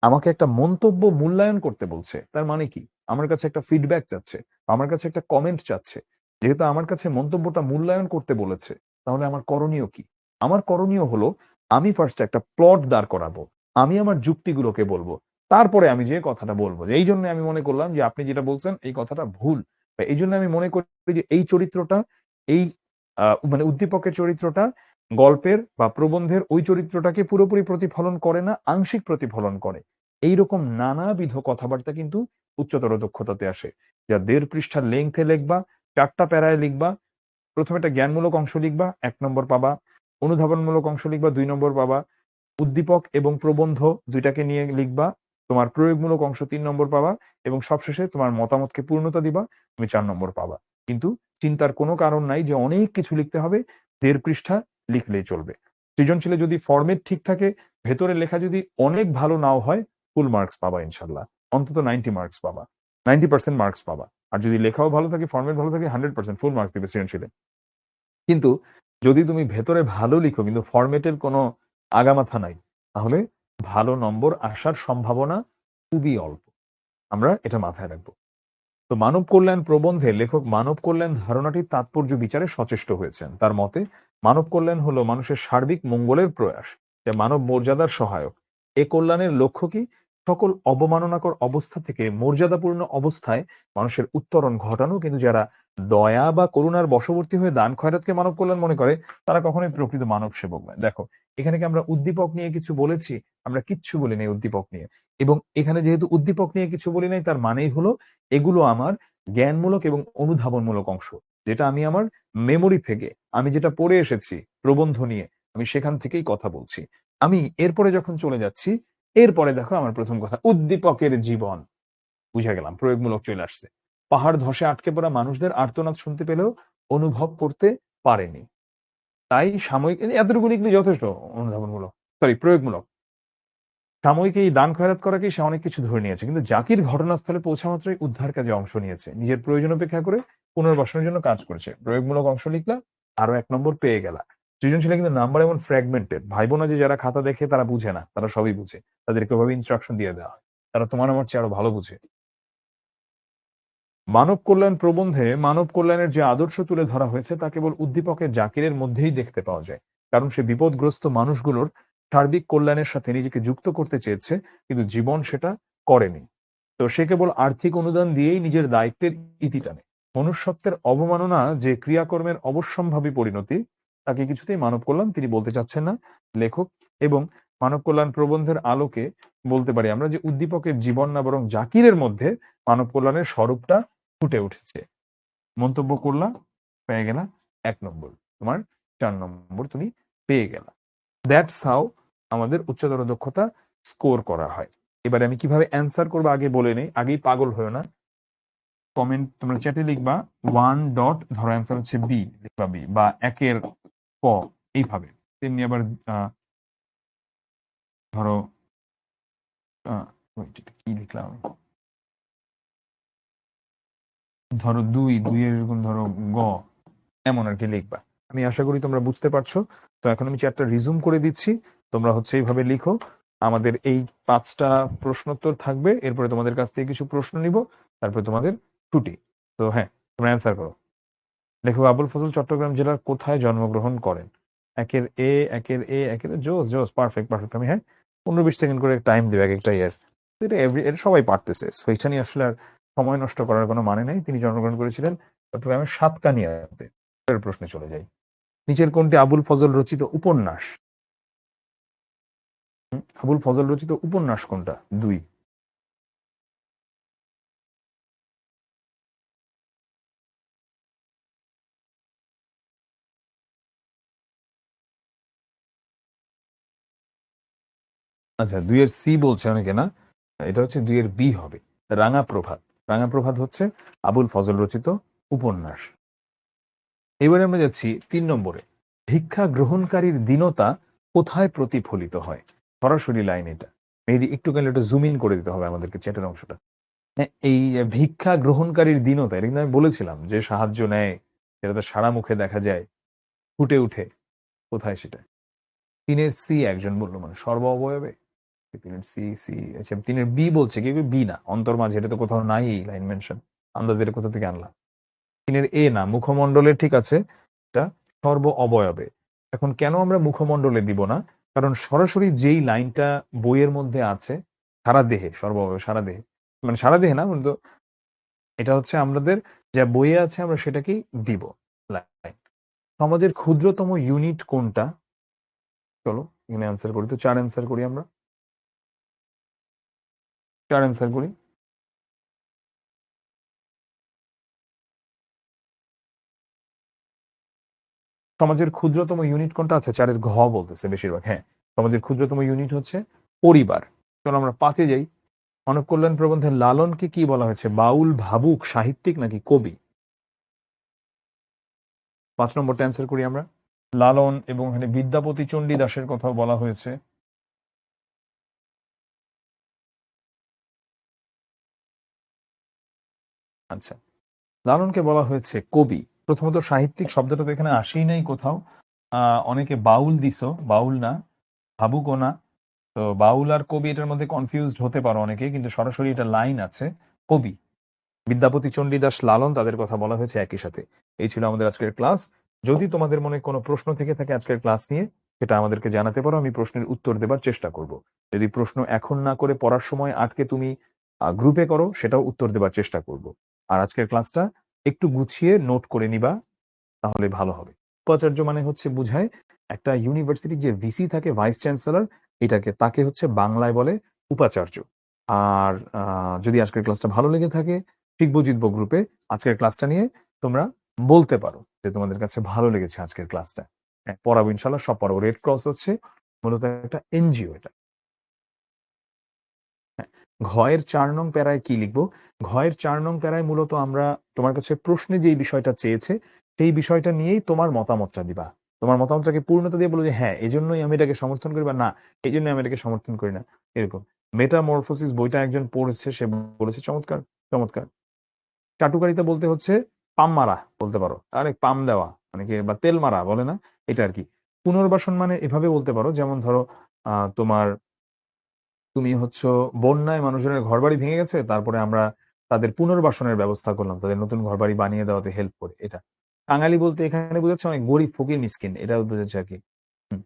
আমাকে একটা মন্তব্য মূল্যায়ন করতে বলছে। তার মানে কি? আমার কাছে একটা ফিডব্যাক চাচ্ছে, আমার কাছে একটা কমেন্ট চাচ্ছে। যেহেতু আমার কাছে মন্তব্যটা মূল্যায়ন করতে বলেছে, তাহলে আমার করণীয় কি? আমার করণীয় হলো আমি ফার্স্ট একটা প্লট দাঁড় করাবো। আমি আমার যুক্তিগুলোকে বলবো। তারপরে আমি যে কথাটা বলবো। যে এইজন্য আমি মনে করলাম যে আপনি যেটা বলছেন এই কথাটা ভুল। বা এইজন্য আমি মনে করি যে এই চরিত্রটা এই মানে উদ্দীপকের চরিত্রটা গল্পের বা প্রবন্ধের ওই চরিত্রটাকে পুরোপুরি প্রতিফলন করে না, আংশিক প্রতিফলন করে। এইরকম নানাবিধ কথাবার্তা কিন্তু উচ্চতর দক্ষতাতে আসে। যা ১.৫ পৃষ্ঠার লেংথে লিখবা, ৪ টা প্যারায় লিখবা। ১ম একটা জ্ঞানমূলক অংশ লিখবা, ১ নম্বর পাবা। অনুধাবনমূলক অংশ লিখবা, ২ নম্বর পাবা। উদ্দীপক এবং প্রবন্ধ ২ টাকে নিয়ে লিখবা। তোমার প্রয়োগমূলক অংশ ৩ নম্বর পাবা এবং সবশেষে তোমার মতামতকে পূর্ণতা দিবা, তুমি ৪ নম্বর পাবা। কিন্তু চিন্তার কোনো কারণ নাই যে অনেক কিছু লিখতে হবে, ১.৫ পৃষ্ঠা লিখলেই চলবে। সৃজনশীলে যদি ফরমেট ঠিক থাকে, ভেতরের লেখা যদি অনেক ভালো নাও হয়, ফুল মার্কস পাবা ইনশাআল্লাহ। অন্তত 90 মার্কস পাবা। 90% মার্কস পাবা। আর যদি লেখাও ভালো থাকে, ফরমেট ভালো থাকে, 100% ফুল মার্কস দিবে সৃজনশীলে। কিন্তু যদি তুমি ভেতরে ভালো লিখো কিন্তু ফরমেটের কোনো আগামাথা নাই, তাহলে ভালো নম্বর আসার সম্ভাবনা খুবই অল্প। আমরা এটা মাথায় রাখবো। তো মানব কল্যাণ প্রবন্ধে লেখক মানব কল্যাণ ধারণাটির তাৎপর্য বিচারে সচেষ্ট হয়েছেন। তার মতে মানব কল্যাণ হলো মানুষের সার্বিক মঙ্গলের প্রয়াস, যা মানব মর্যাদার সহায়ক। এ কল্যাণের লক্ষ্য কি? সকল অবমাননাকর অবস্থা থেকে মর্যাদাপূর্ণ অবস্থায় মানুষের উত্তরণ ঘটানো। কিন্তু যারা দয়া বা করুণার বশবর্তী হয়ে দান খয়রাতকে মানব কল্যাণ মনে করে, তারা কখনোই প্রকৃত মানব সেবক নয়। দেখো, এখানে কি আমরা উদ্দীপক নিয়ে কিছু বলেছি? আমরা কিচ্ছু বলি নাই উদ্দীপক নিয়ে। এবং এখানে যেহেতু উদ্দীপক নিয়ে কিছু বলি নাই, তার মানেই হলো এগুলো আমার জ্ঞানমূলক এবং অনুধাবনমূলক অংশ। যেটা আমি আমার মেমোরি থেকে আমি যেটা পড়ে এসেছি প্রবন্ধ নিয়ে, আমি সেখান থেকেই কথা বলছি। আমি এরপরে যখন চলে যাচ্ছি, এরপরে দেখো আমার ১ম কথা উদ্দীপকের জীবন। বুঝা গেলাম প্রয়োগমূলক চলে আসছে। পাহাড় ধসে আটকে পড়া মানুষদের আর্তনাদ শুনতে পেলেও অনুভব করতে পারেনি। তাই সাময়িক এতটুকু লিখলে যথেষ্ট অনুধাবনমূলক, প্রয়োগমূলক। সাময়িক এই দান খয়রাত করাকেই সে অনেক কিছু ধরে নিয়েছে। কিন্তু জাকির ঘটনাস্থলে পৌঁছা মাত্রই উদ্ধার কাজে অংশ নিয়েছে। নিজের প্রয়োজন উপেক্ষা করে পুনর্বাসনের জন্য কাজ করেছে। প্রয়োগমূলক অংশ লিখলা, আরো ১ নম্বর পেয়ে গেলা। সৃজনশীলে কিন্তু নাম্বার এমন ফ্র্যাগমেন্টেড। ভাইবোনা যে যারা খাতা দেখে তারা বুঝে না, তারা সবই বুঝে। তাদেরকে ওভাবে ইনস্ট্রাকশন দিয়ে দেওয়া হয়। তারা তোমার আমার চেয়ে আরো ভালো বুঝে। মানব কল্যাণ প্রবন্ধে মানব কল্যাণের যে আদর্শ তুলে ধরা হয়েছে তা কেবল উদ্দীপকের জাকিরের মধ্যেই দেখতে পাওয়া যায়। কারণ সে বিপদগ্রস্ত মানুষগুলোর সার্বিক কল্যাণের সাথে নিজেকে যুক্ত করতে চেয়েছে, কিন্তু জীবন সেটা করেনি। তো সে কেবল আর্থিক অনুদান দিয়েই নিজের দায়িত্বের ইতি টানে। মনুষ্যত্বের অবমাননা যে ক্রিয়াকর্মের অবশ্যম্ভাবী পরিণতি, তাকে কিছুতেই মানব কল্যাণ তিনি বলতে চাচ্ছেন না লেখক। এবং মানব কল্যাণ প্রবন্ধের আলোকে বলতে পারি আমরা যে উদ্দীপকের জীবন না বরং জাকিরের মধ্যে মানব কল্যাণের স্বরূপটা ফুটে উঠেছে। মন্তব্য করলা, পেয়ে গেলা 1 নম্বর। তোমার 4 নম্বর তুমি পেয়ে গেলা। দ্যাটস হাউ আমাদের উচ্চতর দক্ষতা স্কোর করা হয়। এবারে আমি কিভাবে অ্যান্সার করবো আগে বলে নেই, আগেই পাগল হয়েও না। কমেন্ট তোমরা চ্যাটে লিখবা 1 ডট, ধরো অ্যান্সার হচ্ছে বি, লিখবা বি বা 1 ক, এইভাবে। তেমনি আবার ধরো কি লিখলাম, ধরো 2 এরকম ধরো গ, এমন আর কি লিখবা। আমি আশা করি তোমরা বুঝতে পারছো। তো এখন আমি চ্যাটটা রিজুম করে দিচ্ছি, তোমরা হচ্ছে এইভাবে লিখো। আমাদের এই 5টা প্রশ্নোত্তর থাকবে, এরপরে তোমাদের কাছ থেকে কিছু প্রশ্ন নিব, তারপরে তোমাদের ছুটি। তো হ্যাঁ, তোমরা অ্যান্সার করো। লেখক আবুল ফজল চট্টগ্রাম জেলার কোথায় জন্মগ্রহণ করেন? একের এ জোস জোস, পারফেক্ট পারফেক্ট। আমি হ্যাঁ 15-20 সেকেন্ড করে টাইম দেবে এক একটা ইয়ার। এটা সবাই পারতেছে, এটা নিয়ে আসলে আর সময় নষ্ট করার কোনো মানে নেই। তিনি জন্মগ্রহণ করেছিলেন চট্টগ্রামের সাতকানিয়াতে। প্রশ্নে চলে যাই। নিচের কোনটি আবুল ফজল রচিত উপন্যাস? আবুল ফজল রচিত উপন্যাস কোনটা? 2। আচ্ছা, 2 এর সি বলছে অনেকে, না এটা হচ্ছে 2 এর বি হবে, রাঙা প্রভাত। রাঙা প্রভাত হচ্ছে আবুল ফজল রচিত উপন্যাস। এবারে আমরা যাচ্ছি 3 নম্বরে। ভিক্ষা গ্রহণকারীর দীনতা কোথায় প্রতিফলিত হয়? সরাসরি লাইন এটা। মেহেদি একটু গেলে একটু জুম ইন করে দিতে হবে আমাদেরকে চ্যাটের অংশটা। হ্যাঁ, এই ভিক্ষা গ্রহণকারীর দীনতা, এটা কিন্তু আমি বলেছিলাম যে সাহায্য নেয়, সেটা তো সারা মুখে দেখা যায়, ফুটে উঠে। কোথায় সেটা? 3 এর সি একজন বললো, মানে সর্ব অবয়বে। 3 এর সি সি, আচ্ছা 3 এর বি বলছে, কি বি না, অন্তর মাঝে, এটা তো কোথাও নাই লাইন মেনশন। আন্দাজে এটা কোথা থেকে আনলাম? 3 এর এ না, মুখমণ্ডলের, ঠিক আছে, এটা সর্ব অবয়বে। এখন কেন আমরা মুখমণ্ডলে দিব না? কারণ সরাসরি যেই লাইনটা বইয়ের মধ্যে আছে, সারা দেহে, সর্ব অবয়বে সারা দেহে, মানে সারা দেহে না, কিন্তু এটা হচ্ছে আমাদের যা বইয়ে আছে আমরা সেটাকেই দিব লাইন। সমাজের ক্ষুদ্রতম ইউনিট কোনটা? চলো এখানে অ্যান্সার করি, তো 4 অ্যান্সার করি আমরা, 4 অ্যান্সার করি। সমাজের ক্ষুদ্রতম ইউনিট কোনটা? আছে 4 এর ঘ বলতেছে বেশিরভাগ। হ্যাঁ, সমাজের ক্ষুদ্রতম ইউনিট হচ্ছে পরিবার। চলো আমরা 5-এ যাই। মানব কল্যাণ প্রবন্ধের লালনকে কি বলা হয়েছে? বাউল, ভাবুক, সাহিত্যিক নাকি কবি? 5 নম্বরটা অ্যান্সার করি আমরা। লালন, এবং এখানে বিদ্যাপতি চণ্ডীদাসের কথাও বলা হয়েছে। আচ্ছা, লালনকে বলা হয়েছে কবি। প্রথমত সাহিত্যিক শব্দটা তো এখানে আসেই নাই কোথাও। অনেকে বাউল দিছো, বাউল না, ভাবুকও না। তো বাউল আর কবি এটার মধ্যে কনফিউজড হতে পারো অনেকে, কিন্তু সরাসরি এটা লাইন আছে কবি। বিদ্যাপতি চণ্ডীদাস, লালন, তাদের কথা বলা হয়েছে একই সাথে। এই ছিল আমাদের আজকের ক্লাস। যদি তোমাদের মনে কোনো প্রশ্ন থেকে থাকে আজকের ক্লাস নিয়ে, সেটা আমাদেরকে জানাতে পারো, আমি প্রশ্নের উত্তর দেবার চেষ্টা করব। যদি প্রশ্ন এখন না করে পড়ার সময় আটকে তুমি গ্রুপে করো, সেটাও উত্তর দেবার চেষ্টা করব। আর আজকের ক্লাসটা একটু গুছিয়ে নোট করে নিবা, তাহলে ভালো হবে। উপাচার্য মানে হচ্ছে বুঝায় একটা ইউনিভার্সিটির যে ভিসি থাকে, ভাইস চ্যান্সেলর, এটাকে, তাকে হচ্ছে বাংলায় বলে উপাচার্য। আর যদি আজকের ক্লাসটা ভালো লেগে থাকে, শিখবো জিতবো গ্রুপে আজকের ক্লাসটা নিয়ে তোমরা বলতে পারো যে তোমাদের কাছে ভালো লেগেছে আজকের ক্লাসটা। হ্যাঁ, পড়াবো ইনশাল্লাহ, সব পড়াবো। রেড ক্রস হচ্ছে মূলত একটা এনজিও এটা। হ্যাঁ, ঘয়ের 4 নং প্যারায় কি লিখবো? ঘয়ের 4 নং প্যারায় মূলত আমরা তোমার কাছে প্রশ্নে যেই বিষয়টা চেয়েছে, সেই বিষয়টা নিয়েই তোমার মতামতটা দিবা। তোমার মতামতটাকে পূর্ণতা দিয়ে বলো যে হ্যাঁ, এজন্যই আমি এটাকে সমর্থন করি, বা না, এই জন্যই আমি এটাকে সমর্থন করি না, এরকম। মেটামরফোসিস বইটা একজন পড়েছে, সে বলেছে চমৎকার, চমৎকার। চাটুকারিতা বলতে হচ্ছে পাম মারা বলতে পারো, আরে পাম দেওয়া মানে কি, বা তেল মারা বলে না, এটা আর কি। পুনর্বাসন মানে এভাবে বলতে পারো, যেমন ধরো তোমার, তুমি হচ্ছে বন্যায় মানুষের ঘরবাড়ি ভেঙে গেছে, তারপরে আমরা তাদের পুনর্বাসনের ব্যবস্থা করলাম, তাদের নতুন ঘরবাড়ি বানিয়ে দেওয়াতে হেল্প করে, এটা। কাঙালি বলতে এখানে বোঝাচ্ছে অনেক গরিব ফকির মিসকিন, এটা বোঝাচ্ছে আর কি। হুম।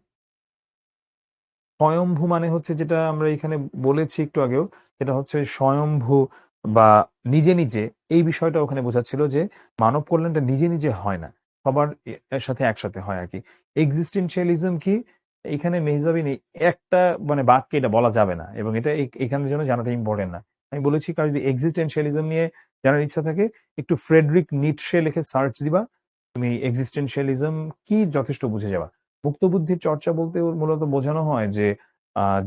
স্বয়ম্ভু মানে হচ্ছে, যেটা আমরা এখানে বলেছি একটু আগেও, সেটা হচ্ছে স্বয়ম্ভু বা নিজে নিজে, এই বিষয়টা ওখানে বোঝাচ্ছিল যে মানব কল্যাণটা নিজে নিজে হয় না, সবার এর সাথে একসাথে হয় আর কি। এক্সিস্টেন্সিয়ালিজম কি? এখানে মেহজাবি নেই একটা মানে বাক্যে এটা বলা যাবে না এবং এটা এখানের জন্য জানাটা ইম্পর্টেন্ট না। আমি বলেছি কারণ যদি এক্সিস্টেনশিয়ালিজম নিয়ে জানার ইচ্ছা থাকে একটু ফ্রেডরিক নিটশে লিখে সার্চ দিবা। তুমি এক্সিস্টেনশিয়ালিজম কি যথেষ্ট বুঝে যাবা। মুক্ত বুদ্ধির চর্চা বলতে ওর মূলত বোঝানো হয় যে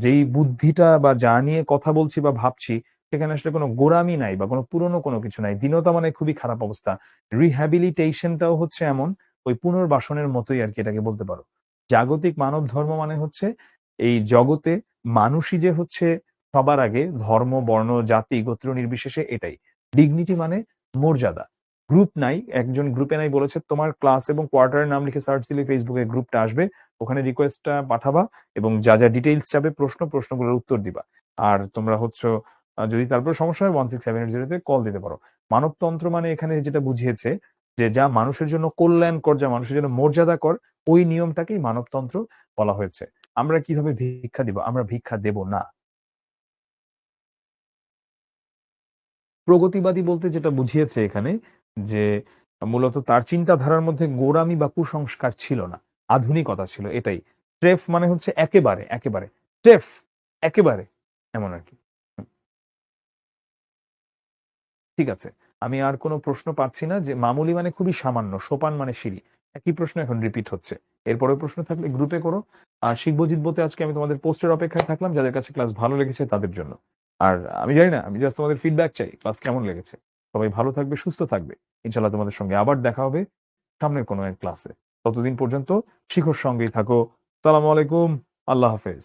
যেই বুদ্ধিটা বা যা নিয়ে কথা বলছি বা ভাবছি সেখানে আসলে কোনো গোঁড়ামি নাই বা কোনো পুরনো কোনো কিছু নাই। দীনতা মানে খুবই খারাপ অবস্থা। রিহ্যাবিলিটেশনটাও হচ্ছে এমন ওই পুনর্বাসনের মতোই আরকি এটাকে বলতে পারো। জাগতিক মানব ধর্ম মানে হচ্ছে এই জগতে মানুষই যে হচ্ছে সবার আগে ধর্ম, বর্ণ, জাতি, গোত্র নির্বিশেষে এটাই। ডিগনিটি মানে মর্যাদা। গ্রুপ নাই, একজন গ্রুপে নাই বলেছে তোমার ক্লাস এবং কোয়ার্টারের নাম লিখে সার্চ দিলে Facebook এ গ্রুপটা আসবে। ওখানে রিকোয়েস্টটা পাঠাবা এবং যা ডিটেইলস চাবে প্রশ্নগুলোর উত্তর দিবা। আর তোমরা হচ্ছ যদি তারপরে সমস্যা হয় 16780 তে কল দিতে পারো। মানবতন্ত্র মানে এখানে যেটা বুঝিয়েছে যে যা মানুষের জন্য কল্যাণকর, যা মানুষের জন্য মর্যাদাকর ওই নিয়মটাকেই মানবতন্ত্র বলা হয়েছে। আমরা কিভাবে ভিক্ষা দিব? আমরা ভিক্ষা দেব না। প্রগতিবাদী বলতে যেটা বুঝিয়েছে এখানে যে মূলত তার চিন্তাধারার মধ্যে গোঁড়ামি বা কুসংস্কার ছিল না। আধুনিকতা ছিল এটাই। স্রেফ মানে হচ্ছে একেবারে। স্রেফ একেবারে এমন আরকি। ঠিক আছে। আমি আর কোন প্রশ্ন পাচ্ছি না যে মামুলি মানে খুবই সামান্য, সোপান মানে সিঁড়ি। একই প্রশ্ন এখন রিপিট হচ্ছে। এরপরেও প্রশ্ন থাকলে গ্রুপে করো। আর শিখবো জিতবোতে আজকে আমি তোমাদের পোস্টের অপেক্ষায় থাকলাম যাদের কাছে ক্লাস ভালো লেগেছে তাদের জন্য। আর আমি জানি না, আমি জাস্ট তোমাদের ফিডব্যাক চাই। ক্লাস কেমন লেগেছে? সবাই ভালো থাকবে, সুস্থ থাকবে। ইনশাআল্লাহ তোমাদের সঙ্গে আবার দেখা হবে সামনের কোনো এক ক্লাসে। ততদিন পর্যন্ত শিখোর সঙ্গেই থাকো। সালামু আলাইকুম। আল্লাহ হাফেজ।